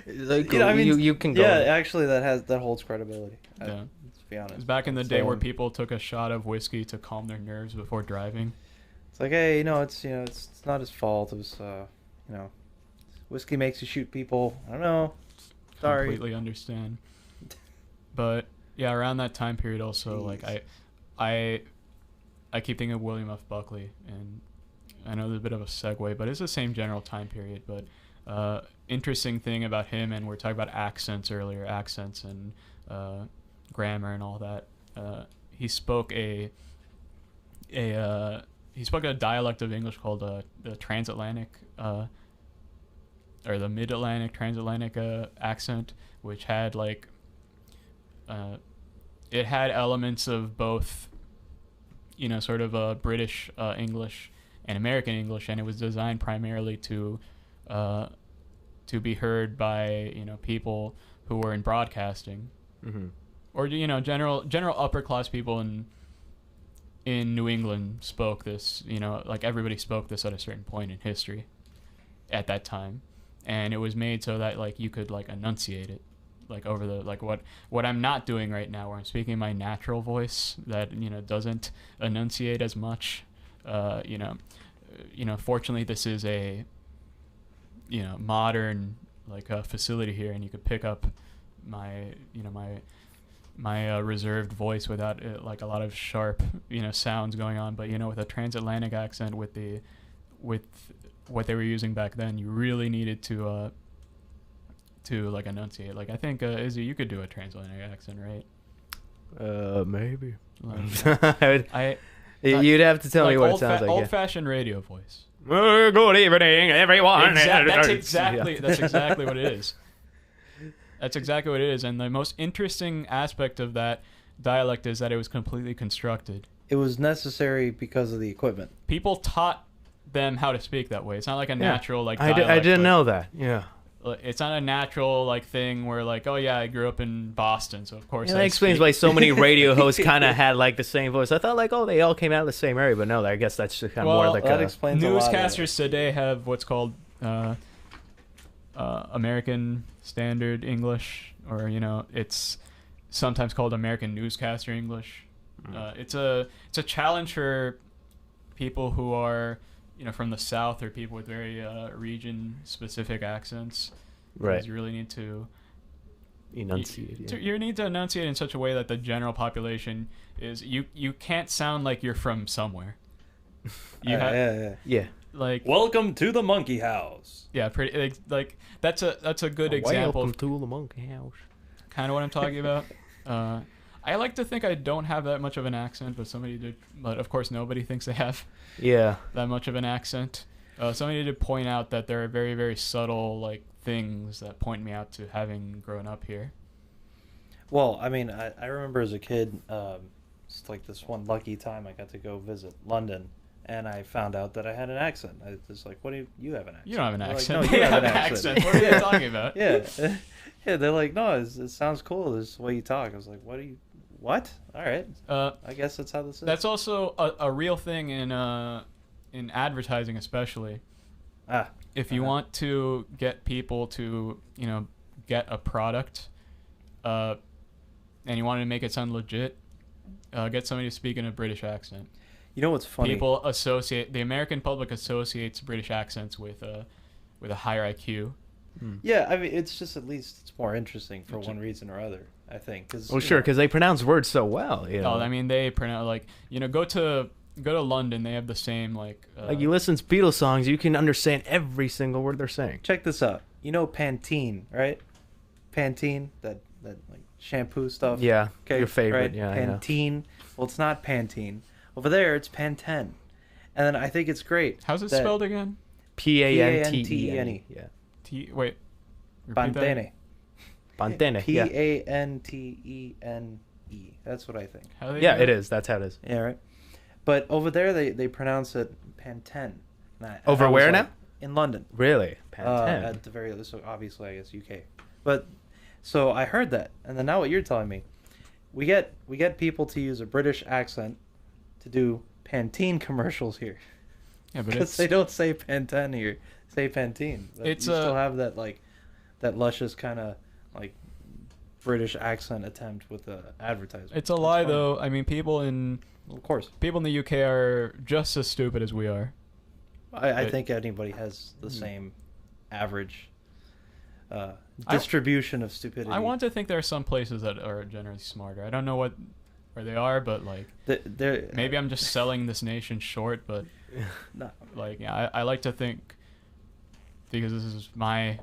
Like, I mean, you can go. Yeah, actually, that holds credibility. Yeah. Let's be honest. It was back in the day where So- people took a shot of whiskey to calm their nerves before driving. It's like, hey, it's not his fault. It was, whiskey makes you shoot people. I don't know. Sorry. Completely understand. But yeah, around that time period also, Jeez. like I keep thinking of William F. Buckley, and I know there's a bit of a segue, but it's the same general time period. But interesting thing about him, and we're talking about accents earlier, accents and grammar and all that. He spoke a dialect of English called the transatlantic or the mid-Atlantic transatlantic accent, which had like it had elements of both, sort of British English and American English, and it was designed primarily to be heard by people who were in broadcasting, or general upper class people in New England spoke this. Like everybody spoke this at a certain point in history, at that time, and it was made so that like you could like enunciate it, like over the like what I'm not doing right now, where I'm speaking my natural voice that doesn't enunciate as much. Fortunately, this is a modern like facility here, and you could pick up my reserved voice without like a lot of sharp sounds going on. But with a transatlantic accent, with what they were using back then, you really needed to like enunciate. Like I think Izzy, you could do a transatlantic accent, right? Maybe. Like, You'd have to tell like me what it sounds like. Old-fashioned radio voice. Good evening, everyone. That's exactly what it is. That's exactly what it is. And the most interesting aspect of that dialect is that it was completely constructed. It was necessary because of the equipment. People taught them how to speak that way. It's not like a natural like dialect. I didn't know that. Yeah. It's not a natural like thing where like, oh yeah, I grew up in Boston, so of course. Yeah, that explains why so many radio hosts kind of had like the same voice. I thought like, oh, they all came out of the same area, but no, I guess that's just kind of more like that explains newscasters today have what's called American Standard English, or it's sometimes called American Newscaster English. It's a challenge for people who are from the South, or people with very region-specific accents. Right. You really need to enunciate. You need to enunciate in such a way that the general population is. You can't sound like you're from somewhere. Yeah. Like, welcome to the monkey house. Yeah, pretty like that's a good example. Welcome to the monkey house. Kind of what I'm talking about. I like to think I don't have that much of an accent, but of course nobody thinks they have that much of an accent. Somebody did point out that there are very, very subtle like things that point me out to having grown up here. Well, I mean, I remember as a kid, it's like this one lucky time I got to go visit London, and I found out that I had an accent. I was like, what do you have an accent? You don't have an They're accent. Like, no, you have an accent. What are you talking about? Yeah. Yeah, they're like, no, it sounds cool. This is the way you talk. I was like, what? All right. I guess that's how this is. That's also a real thing in advertising, especially. If you want to get people to, get a product, and you want to make it sound legit, get somebody to speak in a British accent. You know what's funny? The American public associates British accents with a higher IQ. Yeah, I mean, it's just at least it's more interesting for one reason or other, I think. Because they pronounce words so well. Oh, I mean, they pronounce like go to London. They have the same like. Like you listen to Beatles songs, you can understand every single word they're saying. Check this out. You know Pantene, right? Pantene, that like shampoo stuff. Yeah, okay, your favorite. Right? Yeah, Pantene. Well, it's not Pantene. Over there, it's Pantene, and then I think it's great. How's it spelled again? Pantene. Yeah. Wait. Pantene. Pantene. Pantene. That's what I think. Yeah, it is. That's how it is. Yeah, right. But over there, they pronounce it Pantene. Over where now? In London. Really? Pantene. At the very least, so obviously, I guess UK. But so I heard that, and then now what you're telling me, we get people to use a British accent to do Pantene commercials here. Yeah, but because they don't say Pantene here, say Pantene. But you still have that like that luscious kind of like British accent attempt with the advertisement. It's a lie, though. I mean, people in the UK are just as stupid as we are. I think anybody has the same average distribution of stupidity. I want to think there are some places that are generally smarter. I don't know where they are, but like maybe I'm just selling this nation short. But no. like, yeah, I like to think, because this is my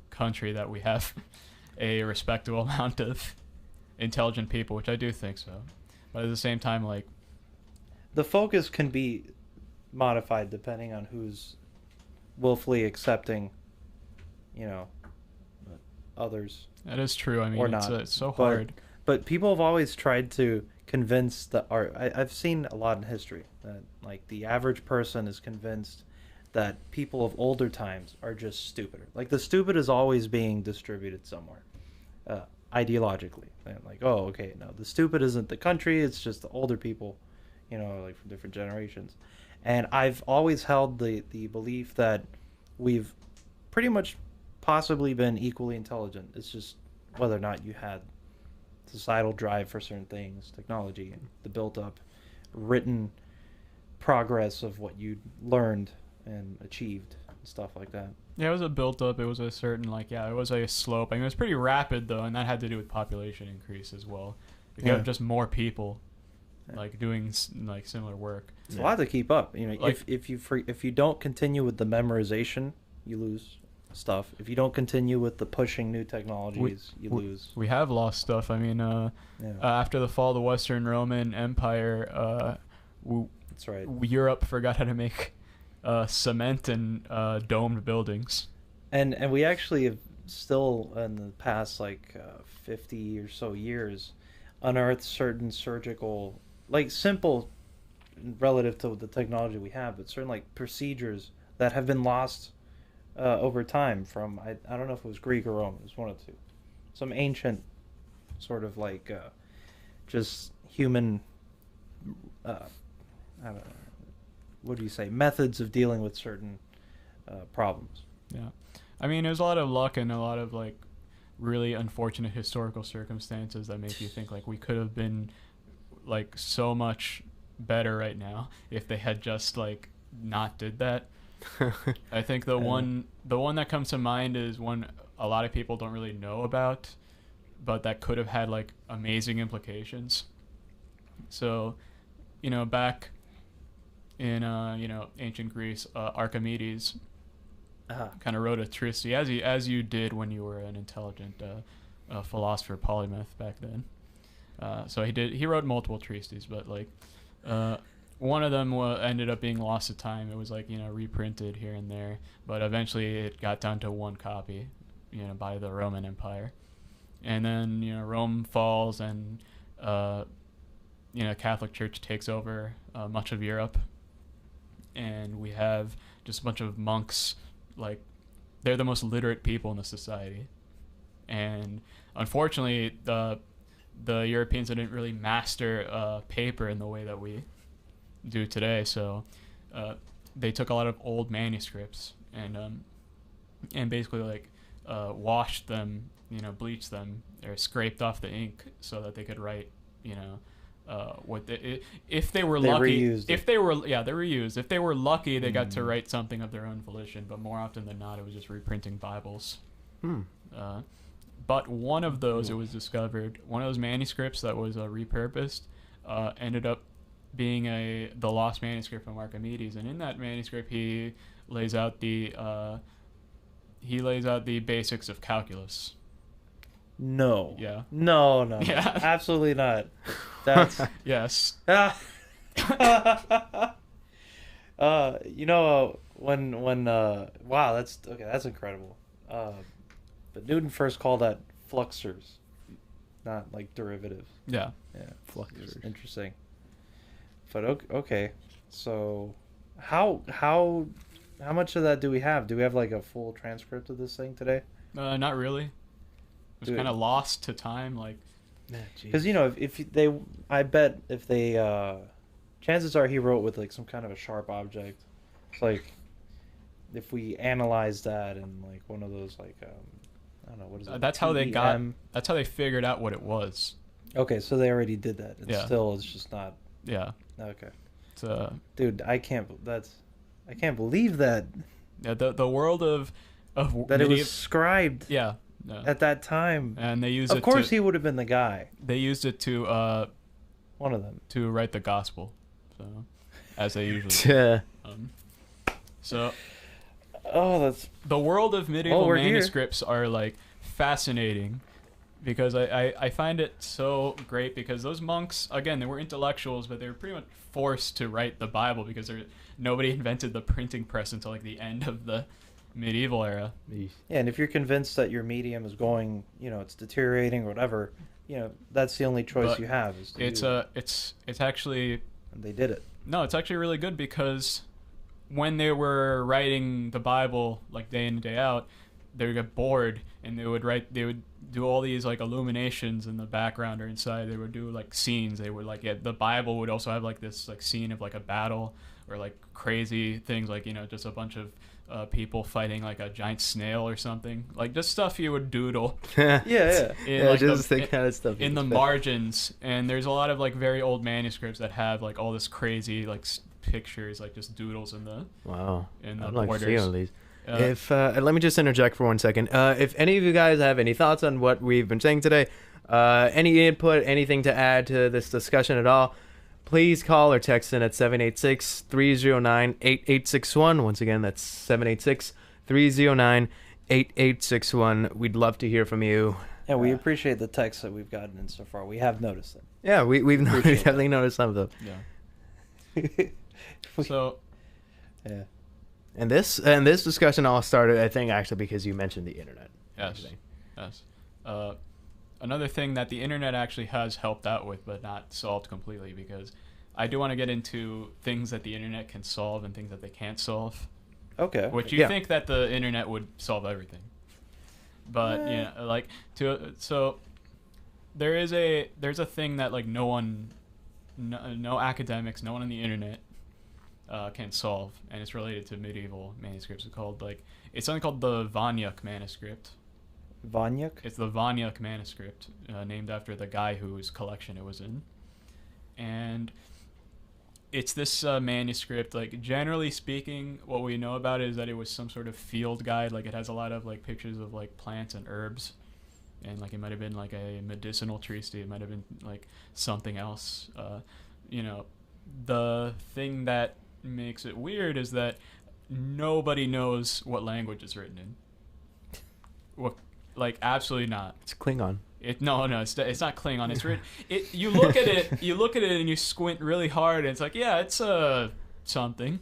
country, that we have a respectable amount of intelligent people, which I do think so. But at the same time, like, the focus can be modified depending on who's willfully accepting, others. That is true. I mean, or it's, not. It's so hard. But people have always tried to convince I've seen a lot in history that, like, the average person is convinced that people of older times are just stupider. Like, the stupid is always being distributed somewhere, ideologically. And like, oh, okay, no, the stupid isn't the country, it's just the older people, like from different generations. And I've always held the belief that we've pretty much possibly been equally intelligent. It's just whether or not you had societal drive for certain things, technology, and the built-up written progress of what you learned and achieved and stuff like that. Yeah, it was a built-up. It was a certain, it was a slope. I mean, it was pretty rapid, though, and that had to do with population increase as well. You have just more people, doing similar work. It's a lot to keep up. If you don't continue with the memorization, you lose stuff. If you don't continue with the pushing new technologies, you lose. We have lost stuff. I mean, after the fall of the Western Roman Empire, that's right. Europe forgot how to make cement and domed buildings. And we actually have still, in the past 50 or so years, unearthed certain surgical, simple relative to the technology we have, but certain procedures that have been lost over time from, I don't know if it was Greek or Roman, it was one of the two. Some ancient sort of just human, I don't know, what do you say, methods of dealing with certain problems. Yeah. I mean, there's a lot of luck and a lot of really unfortunate historical circumstances that make you think we could have been so much better right now if they had just not did that. I think the one that comes to mind is one a lot of people don't really know about, but that could have had amazing implications. So, back in ancient Greece, Archimedes kind of wrote a treatise, as you did when you were an intelligent philosopher polymath back then. So he wrote multiple treatises, but one of them ended up being lost to time. It was reprinted here and there, but eventually it got down to one copy, by the Roman Empire. And then Rome falls, and Catholic Church takes over much of Europe, and we have just a bunch of monks. They're the most literate people in the society, and unfortunately the Europeans didn't really master paper in the way that we do today. So they took a lot of old manuscripts and basically washed them, bleached them, or scraped off the ink so that they could write, if they were lucky. They reused. If they were lucky, they got to write something of their own volition. But more often than not, it was just reprinting Bibles. But one of those, it was discovered, one of those manuscripts that was repurposed, ended up being the lost manuscript from Archimedes, and in that manuscript he lays out the basics of calculus. No. Yeah. No. Yeah. Absolutely not. That's yes. When wow, that's okay. That's incredible. But Newton first called that fluxors, not derivatives. Yeah. Yeah. Fluxors. Interesting. But okay, so how much of that do we have? Do we have a full transcript of this thing today? Not really. It was kind of lost to time, because I bet if they, chances are he wrote with some kind of a sharp object. It's if we analyze that in one of those I don't know what is it. That's how they got. TEM? That's how they figured out what it was. Okay, so they already did that. Yeah. Still, it's just not. Yeah. Okay. It's Dude, I can't believe that. yeah, the world of That it was scribed. Yeah. Yeah. At that time. And they used Of course, he would have been the guy. They used it to One of them. to write the gospel, so as they usually do. Yeah. So Oh, that's. the world of medieval we're here. manuscripts are like fascinating because I find it so great because those monks, again, they were intellectuals, but they were pretty much forced to write the Bible because nobody invented the printing press until like the end of the medieval era. Yeah, and if you're convinced that your medium is going, it's deteriorating or whatever, that's the only choice But you have. Is to It's do it. it's actually And they did it. no, it's actually really good because when they were writing the Bible like day in and day out, they would get bored and they would do all these like illuminations in the background or inside. They would do like scenes. They would like the Bible would also have like this like scene of like a battle or like crazy things like just a bunch of people fighting like a giant snail or something, like just stuff you would doodle Yeah. in, like, just the kind of stuff in the margins. And there's a lot of like very old manuscripts that have like all this crazy like pictures, like just doodles in the Wow. in the I'd like to see borders. all these. If let me just interject for 1 second. If any of you guys have any thoughts on what we've been saying today, any input, anything to add to this discussion at all, please call or text in at 786-309-8861. Once again, that's 786-309-8861. We'd love to hear from you. Yeah, we appreciate the texts that we've gotten in so far. We have noticed them. Yeah, we've Appreciate definitely noticed some of them. Yeah. So Yeah. And this discussion all started, I think, actually because you mentioned the internet. yes. Another thing that the internet actually has helped out with, but not solved completely, because I do want to get into things that the internet can solve and things that they can't solve. Okay. Which you think that the internet would solve everything, but so there's a thing that like no academics, no one on the internet can solve, and it's related to medieval manuscripts. It's something called the Vanyuk manuscript. Vanyuk? It's the Vanyuk manuscript, named after the guy whose collection it was in. And it's this manuscript, like, generally speaking, what we know about it is that it was some sort of field guide. Like, it has a lot of, like, pictures of, like, plants and herbs. And, like, it might have been, like, a medicinal treatise. It might have been, like, something else. The thing that makes it weird is that nobody knows what language it's written in. Like, absolutely not. It's Klingon. No, it's not Klingon. It's written. You look at it, and you squint really hard, and it's like, yeah, it's something.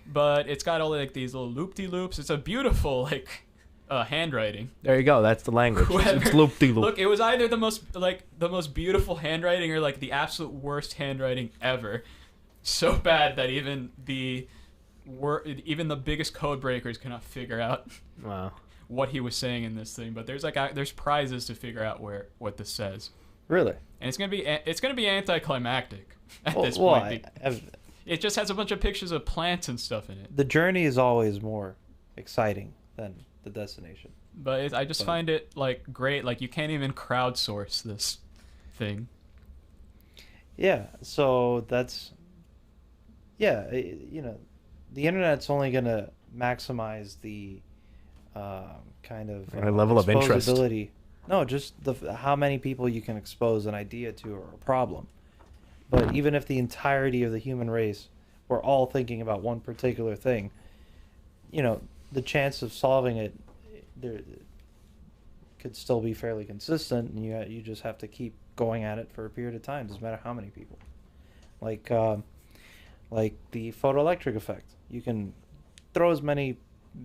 But it's got all like these little loop-de-loops. It's a beautiful like handwriting. There you go. That's the language. It's loop-de-loop. Look, it was either the most beautiful handwriting or like the absolute worst handwriting ever. So bad that even the biggest code breakers cannot figure out. Wow. What he was saying in this thing, but there's prizes to figure out what this says. Really? And it's gonna be anticlimactic at this Well, point. It just has a bunch of pictures of plants and stuff in it. the journey is always more exciting than the destination. But I just find it like great. Like you can't even crowdsource this thing. Yeah. So that's. Yeah, the internet's only gonna maximize the kind of level of interest. exposability. No, just how many people you can expose an idea to or a problem. But even if the entirety of the human race were all thinking about one particular thing, the chance of solving it there could still be fairly consistent, and you just have to keep going at it for a period of time. Doesn't matter how many people. Like the photoelectric effect. You can throw as many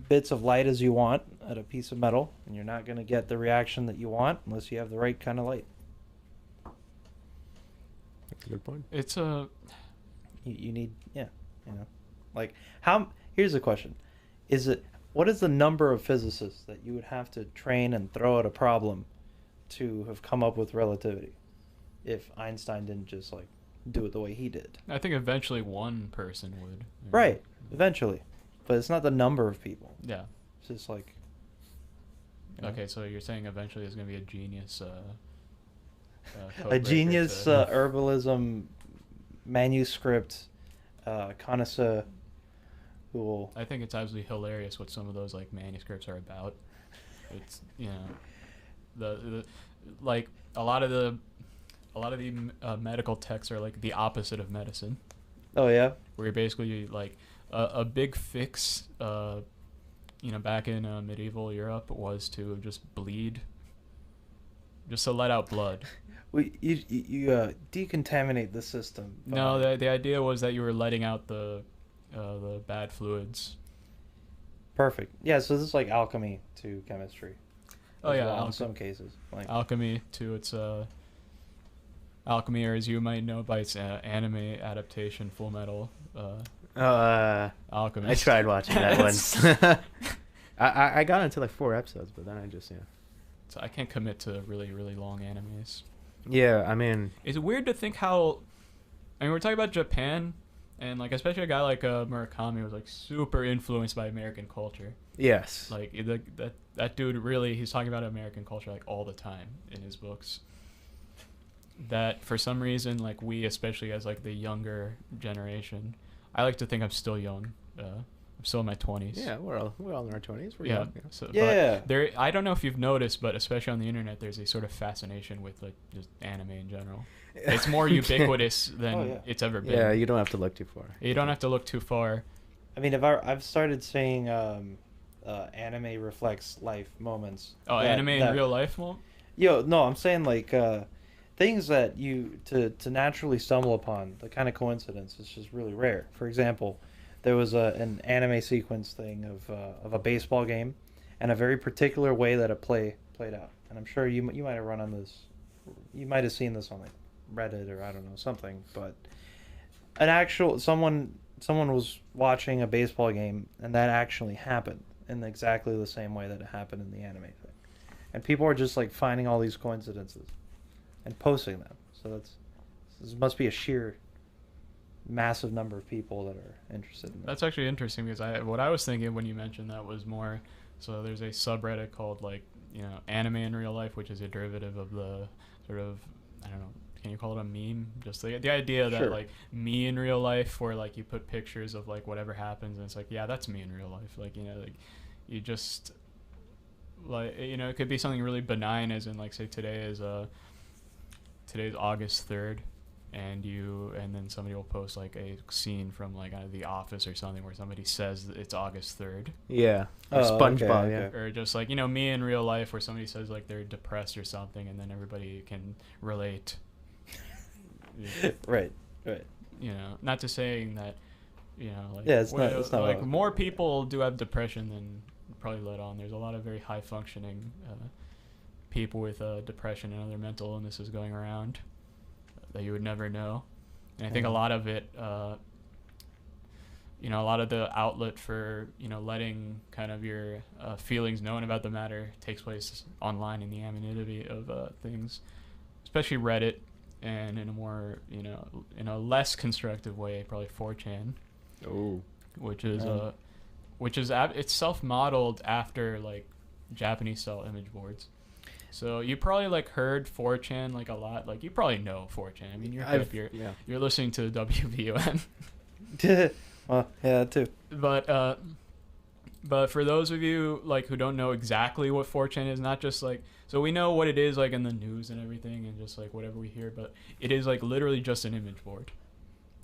bits of light as you want at a piece of metal, and you're not going to get the reaction that you want unless you have the right kind of light. That's a good point. It's You need, like how. Here's the question: what is the number of physicists that you would have to train and throw at a problem to have come up with relativity? If Einstein didn't just like do it the way he did. I think eventually one person would. Right, eventually. But it's not the number of people. Yeah. It's just like, Okay, so you're saying eventually there's gonna be a genius. A genius herbalism manuscript connoisseur who will. I think it's absolutely hilarious what some of those like manuscripts are about. It's the like a lot of the medical texts are like the opposite of medicine. Oh yeah. Where you're basically like a big fix. Back in medieval Europe was to just bleed, just to let out blood. You decontaminate the system. No, the idea was that you were letting out the bad fluids. Perfect. Yeah, so this is like alchemy to chemistry. Oh yeah, in some cases. Like alchemy to its alchemy, or as you might know by its anime adaptation, Full Metal. Alchemist. I tried watching that once. I got into like 4 episodes, but then I just So I can't commit to really, really long animes. Yeah, I mean, it's weird to think how. I mean, we're talking about Japan, and like especially a guy like Murakami was like super influenced by American culture. Yes. Like that dude really, he's talking about American culture like all the time in his books. That for some reason, like we, especially as like the younger generation, I like to think I'm still young. I'm still in my 20s. Yeah, we're all in our 20s. We're yeah. young. So, yeah. But there, I don't know if you've noticed, but especially on the internet, there's a sort of fascination with like just anime in general. It's more ubiquitous than it's ever been. Yeah, you don't have to look too far. You don't have to look too far. I mean, I've started seeing anime reflects life moments. Oh, anime in real life? Well, no, I'm saying like things that you to naturally stumble upon. The kind of coincidence is just really rare. For example, there was an anime sequence thing of a baseball game, and a very particular way that it played out. And I'm sure you might have run on this. You might have seen this on like Reddit or I don't know something. But an actual someone was watching a baseball game, and that actually happened in exactly the same way that it happened in the anime thing. And people are just like finding all these coincidences and posting them. So this must be a sheer massive number of people that are interested in that. That's actually interesting because what I was thinking when you mentioned that was more, so there's a subreddit called like, anime in real life, which is a derivative of the sort of, I don't know, can you call it a meme? Just the idea that like me in real life, where like you put pictures of like whatever happens and it's like, yeah, that's me in real life. Like, like you just like, it could be something really benign as in like, say today's August 3rd. And then somebody will post like a scene from like The Office or something where somebody says that it's August 3rd. Yeah. Or SpongeBob, okay. Or just like, me in real life where somebody says like they're depressed or something and then everybody can relate. Right. Not to saying that, like, yeah, it's not like more people do have depression than probably let on. There's a lot of very high functioning people with depression and other mental illnesses going around that you would never know. And I think a lot of it, a lot of the outlet for, letting kind of your feelings known about the matter takes place online in the anonymity of things, especially Reddit, and in a more, in a less constructive way, probably 4chan. Oh. Which is it's self-modeled after like Japanese style image boards. So you probably like heard 4chan like a lot. Like you probably know 4chan. I mean, you're listening to WVUM. Well, yeah, too. But for those of you like who don't know exactly what 4chan is, not just like, so we know what it is like in the news and everything and just like whatever we hear, but it is like literally just an image board.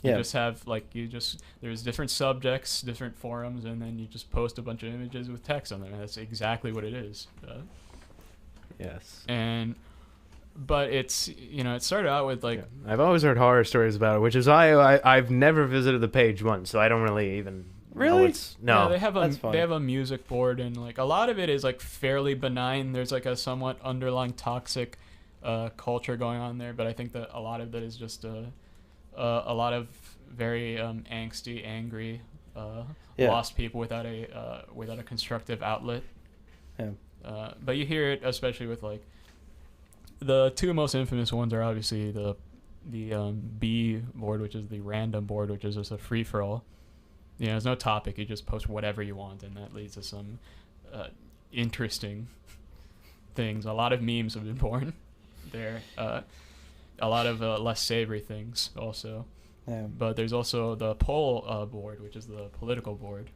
You just have like there's different subjects, different forums, and then you just post a bunch of images with text on them, and that's exactly what it is. Yes. But it's, it started out with like... Yeah. I've always heard horror stories about it, which is I've never visited the page once, so I don't really even... Really? No. Yeah, they have a music board, and like a lot of it is like fairly benign. There's like a somewhat underlying toxic culture going on there, but I think that a lot of that is just a lot of very angsty, angry, lost people without a constructive outlet. Yeah. But you hear it especially with like the two most infamous ones are obviously the B board, which is the random board, which is just a free for all. There's no topic. You just post whatever you want, and that leads to some interesting things. A lot of memes have been born there. A lot of less savory things also. Yeah. But there's also the poll board, which is the political board.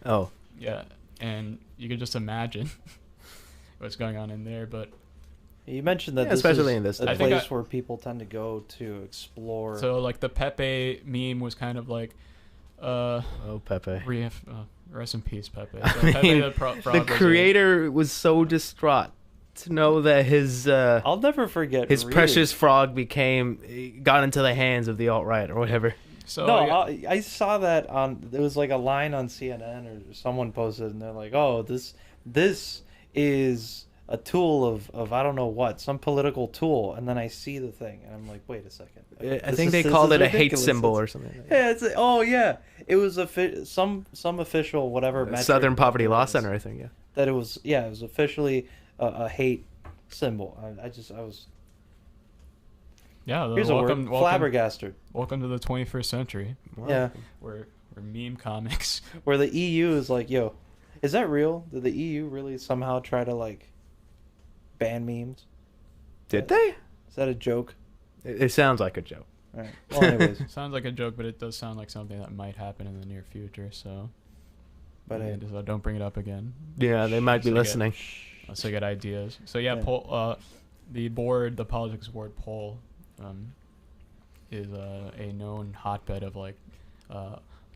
Oh. Yeah, and you can just imagine what's going on in there. But You mentioned that Yeah, this especially is in this a day. place where people tend to go to explore. so like the Pepe meme was kind of like, Oh, Pepe. rest in peace, Pepe. So I Pepe mean, the the was a- creator was so distraught to know that his I'll never forget his reading- precious frog got into the hands of the alt-right or whatever. So No, yeah, I saw that on. There was like a line on CNN or someone posted, and they're like, "Oh, this is a tool of I don't know what, some political tool." And then I see the thing, and I'm like, "Wait a second. I think they called it a hate ridiculous. symbol or It's- something. Like Yeah, it's oh yeah, it was some official whatever. that. metric Southern that Poverty it Law was, Center, I think. Yeah. That it was it was officially a hate symbol. I was yeah. here's a word, flabbergasted. Welcome to the 21st century. Yeah. We're meme comics. Where the EU is like, yo, is that real? Did the EU really somehow try to like ban memes? Did they? Is that a joke? It sounds like a joke. All right. Well, anyways, Sounds like a joke, but it does sound like something that might happen in the near future. So, but so don't bring it up again. Yeah, they might be So you get- listening. So get ideas. So yeah, Yeah. the politics board poll, is a known hotbed of like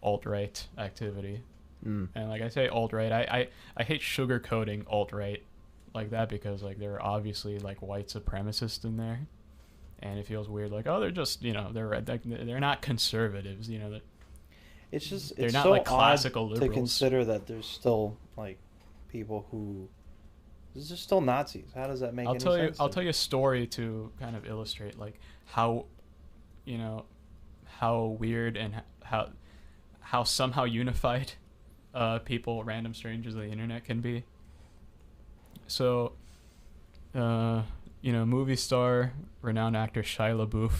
alt-right activity. Mm. And like I say alt-right, I hate sugarcoating alt-right like that because like there are obviously like white supremacists in there, and it feels weird. Like, oh, they're just they're not conservatives. That it's just they're it's not so like classical odd liberals. to consider that there's still like people who there's just still Nazis. How does that make any sense? I'll tell you a story to kind of illustrate like how weird and how somehow unified people, random strangers on the internet can be. So, movie star, renowned actor Shia LaBeouf,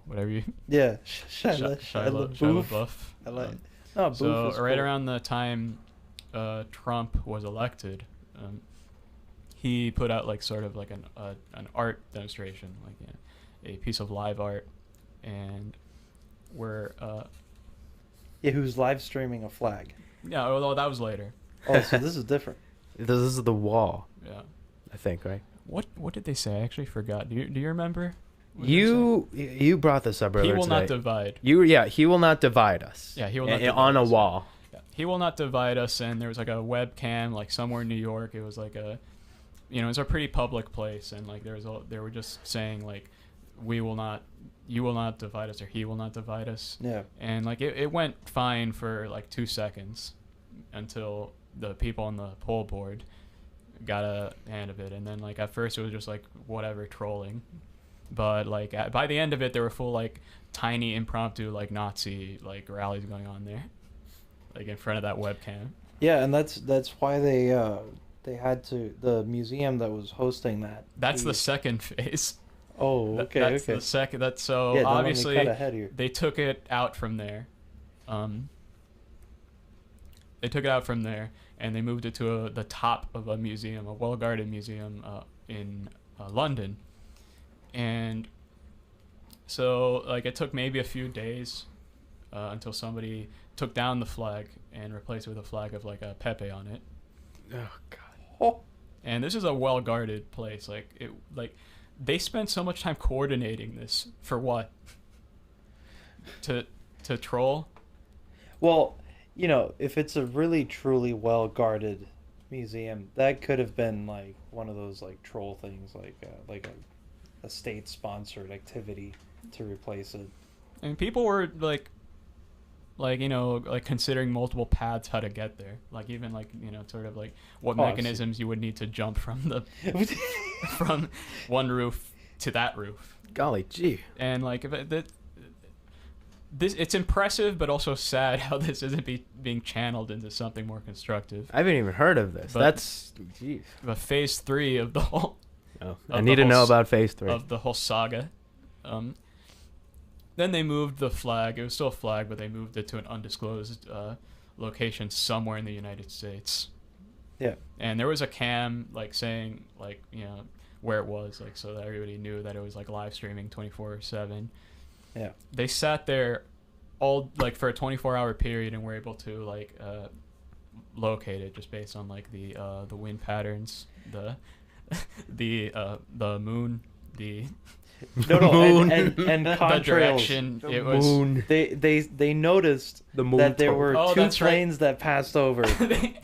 whatever you... Yeah, Shia LaBeouf. LaBeouf. I like. No, So Boof is right cool. around the time Trump was elected, he put out like sort of like an art demonstration, like a piece of live art, and where Yeah, who's live streaming a flag? yeah, although that was later. Oh, so this is different. This is the wall, Yeah. I think, right? What did they say? I actually forgot. Do you remember? What did they You brought this up say? earlier He will today. not divide. He will not divide us. Yeah, he will not on divide a us. wall. Yeah. He will not divide us. And there was like a webcam like somewhere in New York. It was like it was a pretty public place, and like they were just saying like, you will not divide us, or he will not divide us. Yeah. And like it went fine for like 2 seconds until the people on the poll board got a hand of it, and then like at first it was just like whatever trolling, but like by the end of it there were full like tiny impromptu like Nazi like rallies going on there, like in front of that webcam. Yeah, and that's why they had to the museum that was hosting that. That's the second phase. Oh, okay, That's okay. the second. That's so Yeah, don't let me obviously cut ahead here. they took it out from there. They took it out from there and they moved it to the top of a museum, a well-guarded museum in London. And so like it took maybe a few days until somebody took down the flag and replaced it with a flag of like a Pepe on it. Oh God. Oh, And this is a well-guarded place. They spent so much time coordinating this for what? To troll? well, if it's a really truly well guarded museum, that could have been like one of those like troll things, like a state sponsored activity to replace it. And people were like considering multiple paths how to get there. Like even sort of like what Oh, I see. mechanisms you would need to jump from from one roof to that roof. Golly gee. And like it's impressive, but also sad how this isn't being channeled into something more constructive. I haven't even heard of this. But- That's geez. But phase 3 of the whole Oh, of I the need to whole know s- about phase 3. of the whole saga. Then they moved the flag. It was still a flag, but they moved it to an undisclosed location somewhere in the United States. Yeah. And there was a cam like saying like, you know, where it was, like, so that everybody knew that it was like live streaming 24/7. Yeah. They sat there all like for a 24-hour period and were able to like locate it just based on like the wind patterns, the moon, the moon. and the contrails. direction. It was Moon. They noticed The moon that there total. were Oh, two that's right. planes that passed over,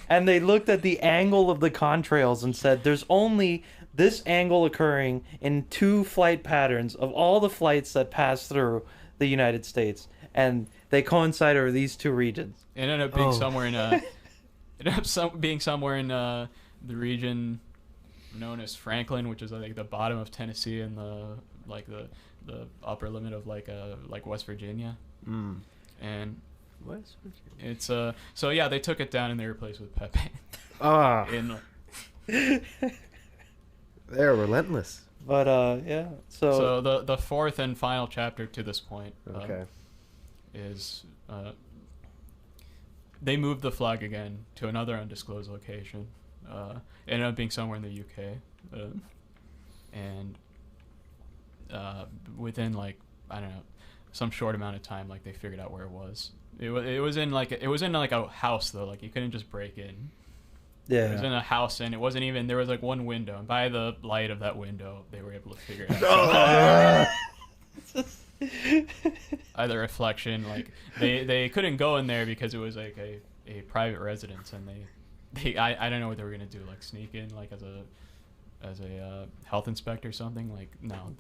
and they looked at the angle of the contrails and said, "There's only this angle occurring in 2 flight patterns of all the flights that pass through the United States, and they coincide over these 2 regions." It ended up being Oh. somewhere in it ended up being somewhere in the region known as Franklin, which is like the bottom of Tennessee and the upper limit of like West Virginia. Mm. And West Virginia. it's so yeah, they took it down and they replaced it with Pepe. Ah, in they're relentless. But yeah, so the 4th and final chapter to this point Okay. is they moved the flag again to another undisclosed location. Ended up being somewhere in the UK, and within like, I don't know, some short amount of time, like they figured out where it was. It was in like a house though, like you couldn't just break in. yeah. It was in a house, and it wasn't even, there was like one window, and by the light of that window they were able to figure it out. Either reflection, like they couldn't go in there because it was like a private residence, and I don't know what they were gonna do, like sneak in like as a health inspector or something. Like no,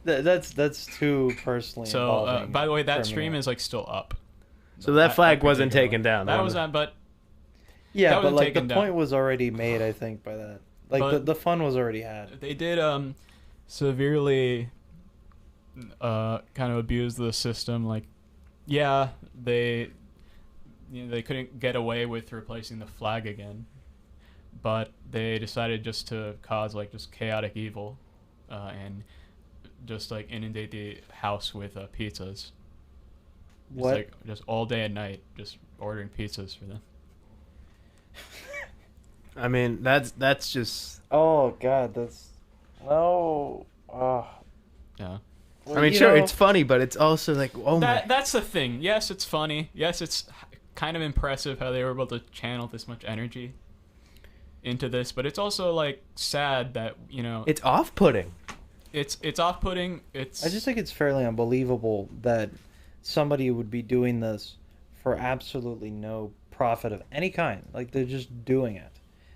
That's too personally so involving. by the way, that criminal. stream is like still up. So that flag That wasn't particular taken one. down. That was on, but Yeah, that but wasn't like the taken point down. was already made, I think, by that. Like But- the fun was already had. they did severely kind of abuse the system. Like, yeah, they couldn't get away with replacing the flag again, but they decided just to cause like just chaotic evil, and just like inundate the house with pizzas. Just, What? like, just all day and night, just ordering pizzas for them. I mean, that's just. Oh God, that's no. Yeah. I mean, sure, it's funny, but it's also like, oh my. That's the thing. Yes, it's funny. Yes, it's kind of impressive how they were able to channel this much energy into this, but it's also like sad that, you know, It's off-putting. it's off-putting. It's I just think it's fairly unbelievable that somebody would be doing this for absolutely no profit of any kind. Like they're just doing it.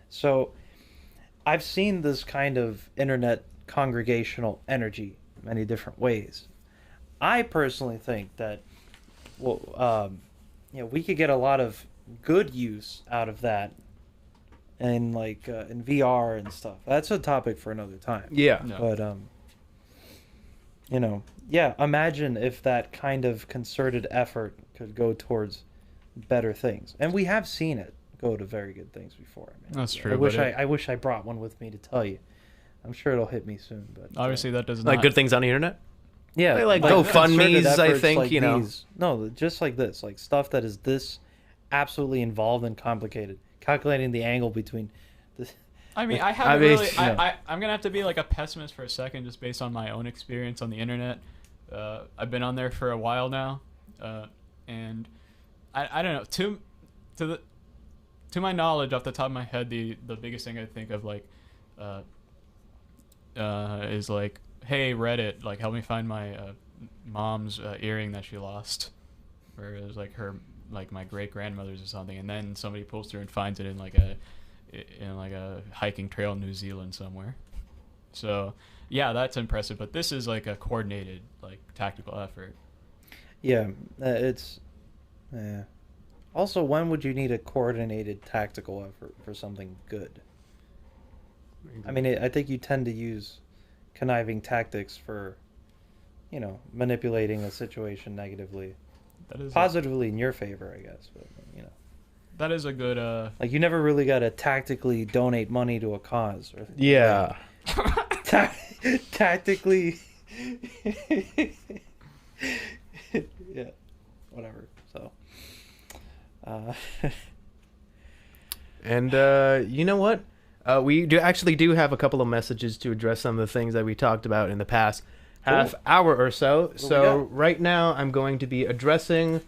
So I've seen this kind of internet congregational energy many different ways. I personally think that we could get a lot of good use out of that in like in VR and stuff. That's a topic for another time. Yeah. No. But yeah, imagine if that kind of concerted effort could go towards better things. And we have seen it go to very good things before. I mean, That's true, I wish but I wish I brought one with me to tell you. I'm sure it'll hit me soon, but obviously that does Like not. good things on the internet? yeah, like concerted GoFundMes, I efforts think, like you know. these. No, just like this, like stuff that is this absolutely involved and complicated. Calculating the angle between this. I mean, I haven't mean, really. yeah. I'm gonna have to be like a pessimist for a second, just based on my own experience on the internet. I've been on there for a while now, and I don't know. To my knowledge, off the top of my head, the biggest thing I think of like is like, hey Reddit, like help me find my mom's earring that she lost, or it was like her, like my great grandmother's or something, and then somebody pulls through and finds it in like a hiking trail in New Zealand somewhere. So yeah, that's impressive, but this is like a coordinated, like tactical effort. Yeah, it's. Yeah. Also, when would you need a coordinated tactical effort for something good? I mean, I think you tend to use conniving tactics for, manipulating a situation negatively. That is Positively in your favor, I guess. But, that is a good like you never really got to tactically donate money to a cause. Or Yeah. Tactically. Yeah, whatever. So. And you know what? We do have a couple of messages to address some of the things that we talked about in the past half hour or so. So right now I'm going to be addressing,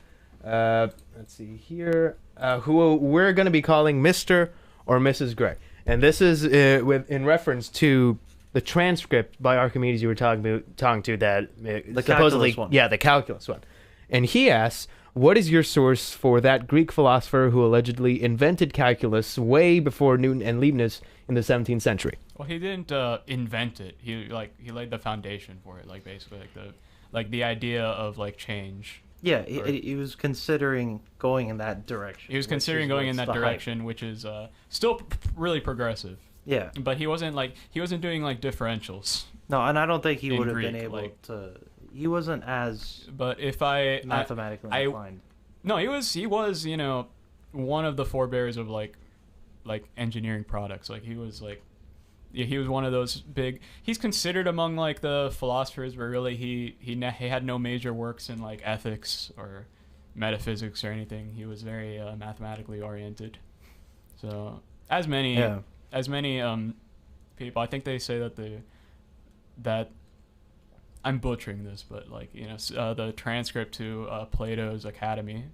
let's see here, who we're going to be calling Mr. or Mrs. Gray. And this is in reference to the transcript by Archimedes you were talking to that The supposedly, calculus one. yeah, the calculus one. And he asks, what is your source for that Greek philosopher who allegedly invented calculus way before Newton and Leibniz in the 17th century? Well, he didn't invent it. He laid the foundation for it. Like basically the idea of like change. Yeah, he was considering going in that direction. He was considering going in that direction, which is still really progressive. Yeah. But he wasn't doing like differentials. No, and I don't think he In would have Greek, been able like- to. He wasn't as But if I mathematically inclined. No, he was one of the forebears of like engineering products. Like he was one of those big. He's considered among like the philosophers, but really he had no major works in like ethics or metaphysics or anything. He was very mathematically oriented. So as many people, I think they say that I'm butchering this, but like the transcript to Plato's Academy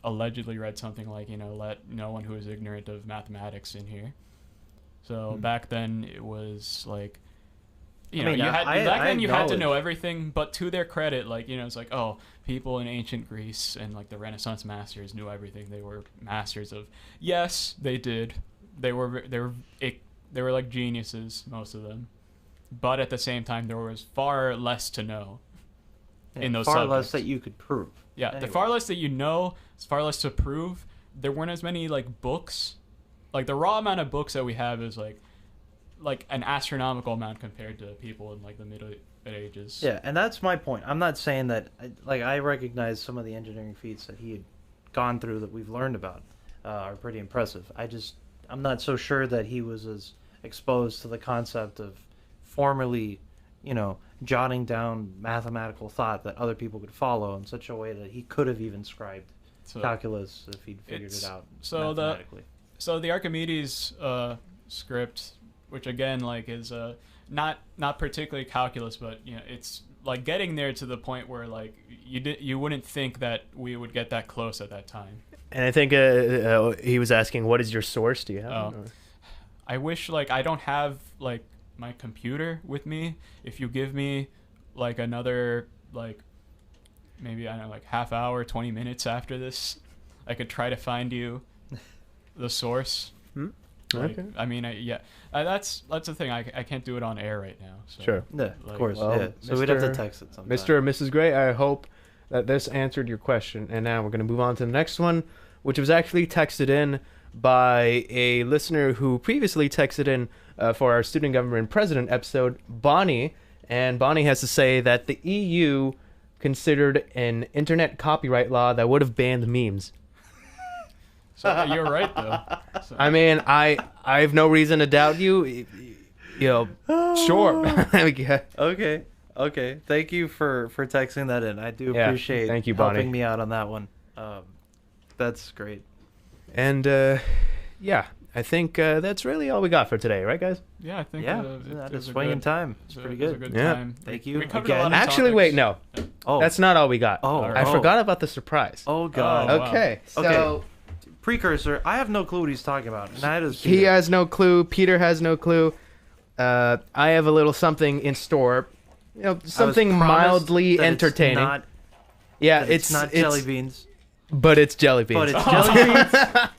allegedly read something like let no one who is ignorant of mathematics in here. So back then it was like you had to know everything, but to their credit, like it's like, oh, people in ancient Greece and like the Renaissance masters knew everything. They were masters of, yes, they did. They were like geniuses, most of them. But at the same time, there was far less to know in those far subjects. less that you could prove. Yeah, Anyway. the far less that you know, it's far less to prove. There weren't as many like books. Like the raw amount of books that we have is like an astronomical amount compared to people in like the Middle Ages. Yeah, and that's my point. I'm not saying that. I recognize some of the engineering feats that he had gone through that we've learned about are pretty impressive. I'm not so sure that he was as exposed to the concept of formally, jotting down mathematical thought that other people could follow in such a way that he could have even scribed calculus if he'd figured it out mathematically. So the Archimedes script, which again like is not particularly calculus, but it's like getting there to the point where like you wouldn't think that we would get that close at that time. And I think he was asking, what is your source? Do you have? I wish like I don't have like my computer with me. If you give me like another like maybe I don't know like half hour, 20 minutes after this, I could try to find you the source. Okay. I mean, that's the thing. I can't do it on air right now. So, Sure. Yeah, of course. well, Yeah. So we'd have to text it sometime. Mr. or Mrs. Gray, I hope that this answered your question. And now we're going to move on to the next one, which was actually texted in by a listener who previously texted in for our Student Government President episode, Bonnie. And Bonnie has to say that the EU considered an internet copyright law that would have banned memes. So you're right, though. So. I mean, I have no reason to doubt you. Sure. Okay. Thank you for texting that in. I do appreciate thank you, Bonnie. helping me out on that one. That's great. And I think that's really all we got for today, right, guys? Yeah, I think that is swinging time. It's pretty good. It was a good Yeah. time. Thank you We covered again. a lot of Actually, topics. wait, no. Oh, That's not all we got. Oh, I forgot about the surprise. Oh God. Oh, wow. Okay, so Okay. Precursor. I have no clue what he's talking about. And that is he has no clue. Peter has no clue. I have a little something in store. Something I was promised mildly that it's entertaining. not- Yeah, that it's not jelly beans. but it's jelly beans. But it's jelly beans.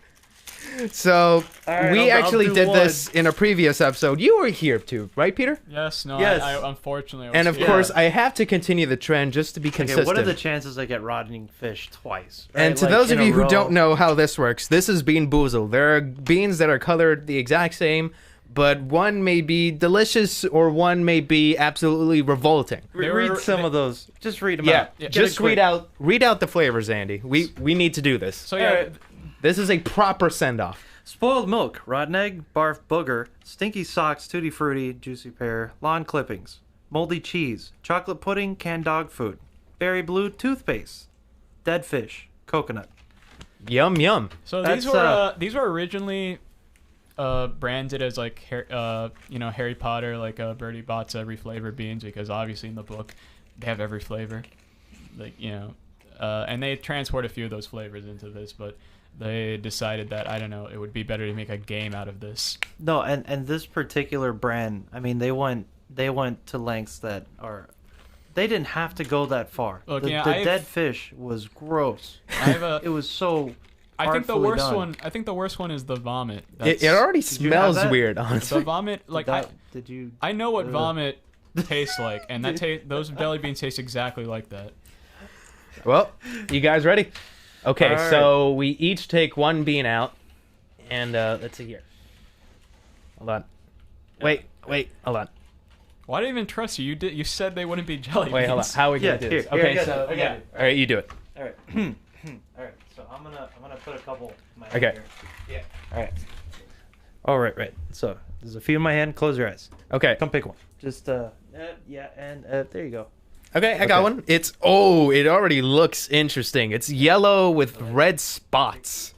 So All right, we I'll actually do did one. this in a previous episode. You were here too, right, Peter? Yes, no, Yes. I unfortunately. I was And of here. course, I have to continue the trend just to be consistent. Okay, what are the chances I get rotting fish twice? And right? to Like, those in of a you who row? don't know how this works, this is Bean Boozled. There are beans that are colored the exact same, but one may be delicious or one may be absolutely revolting. Read some of those. Just read them Yeah, out. Get just it quick. read out the flavors, Andy. We need to do this. So yeah, Alright. This is a proper send-off. Spoiled milk, rotten egg, barf booger, stinky socks, tutti frutti, juicy pear, lawn clippings, moldy cheese, chocolate pudding, canned dog food, berry blue toothpaste, dead fish, coconut. Yum yum. So these were originally branded as like Harry Potter, like Bertie Bott's every flavor beans, because obviously in the book they have every flavor, like and they transport a few of those flavors into this, but they decided that, I don't know, it would be better to make a game out of this. No, and this particular brand, I mean, they went to lengths that are, they didn't have to go that far. Look, the dead fish was gross. It was so. I think the worst done. one. I think the worst one is the vomit. It already Did you have smells that? weird, honestly. The vomit, like Did you? I know what vomit tastes like, and those jelly beans taste exactly like that. Well, you guys ready? Okay, All right. so we each take one bean out, and let's see here. Hold on. Wait, hold on. Why did I even trust you? You said they wouldn't be jelly Wait, hold on. beans. How are we gonna Yeah, do here, this? here, Okay, I got so it, I got it. all right, you do it. All right. All right. So I'm gonna put a couple. In my Okay. hand here. Yeah. All right. All right. Right. So there's a few in my hand. Close your eyes. Okay. Come pick one. Just yeah, and there you go. Okay, I got one. It already looks interesting. It's yellow with red spots.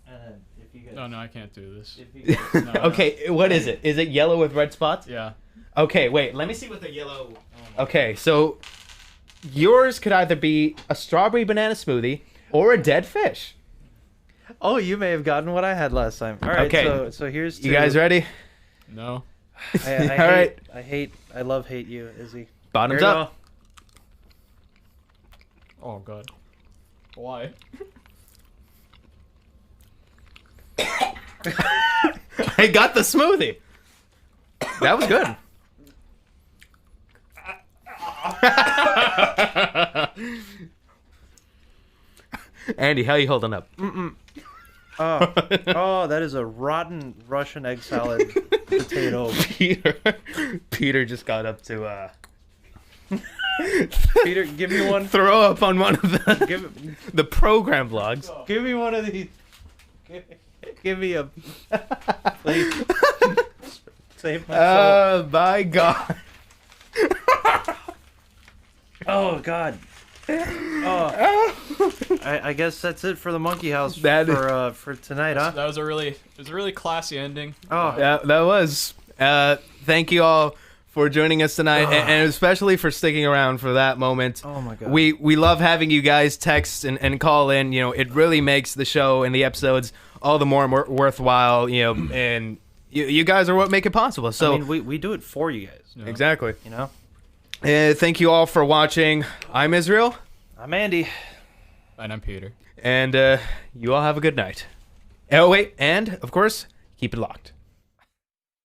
And then if you guys. Oh no, I can't do this. If you guys No, Okay, what is it? Is it yellow with red spots? Yeah. Okay, wait. Let me see what the yellow. Okay, so yours could either be a strawberry banana smoothie or a dead fish. Oh, you may have gotten what I had last time. All right. Okay. So here's You guys ready? No. I love hate you, Izzy. Bottoms Here you up. Oh god. Why? I got the smoothie. That was good. Andy, how you holding up? Oh, that is a rotten Russian egg salad potato. Peter just got up to Peter, give me one. throw up on one of the the program vlogs. Give me one of these. Give me a. Please. Save my soul. My God. Oh God. Oh. I guess that's it for the Monkey House for tonight, huh? That was a really classy ending. Oh. Yeah, that was. Thank you all for joining us tonight, and especially for sticking around for that moment. Oh my God. We love having you guys text and call in. You know, it really makes the show and the episodes all the more worthwhile. You know, and you guys are what make it possible. So I mean, we do it for you guys. Yeah. exactly. You know. Thank you all for watching. I'm Israel, I'm Andy. And I'm Peter. and you all have a good night. Oh wait, and of course, keep it locked.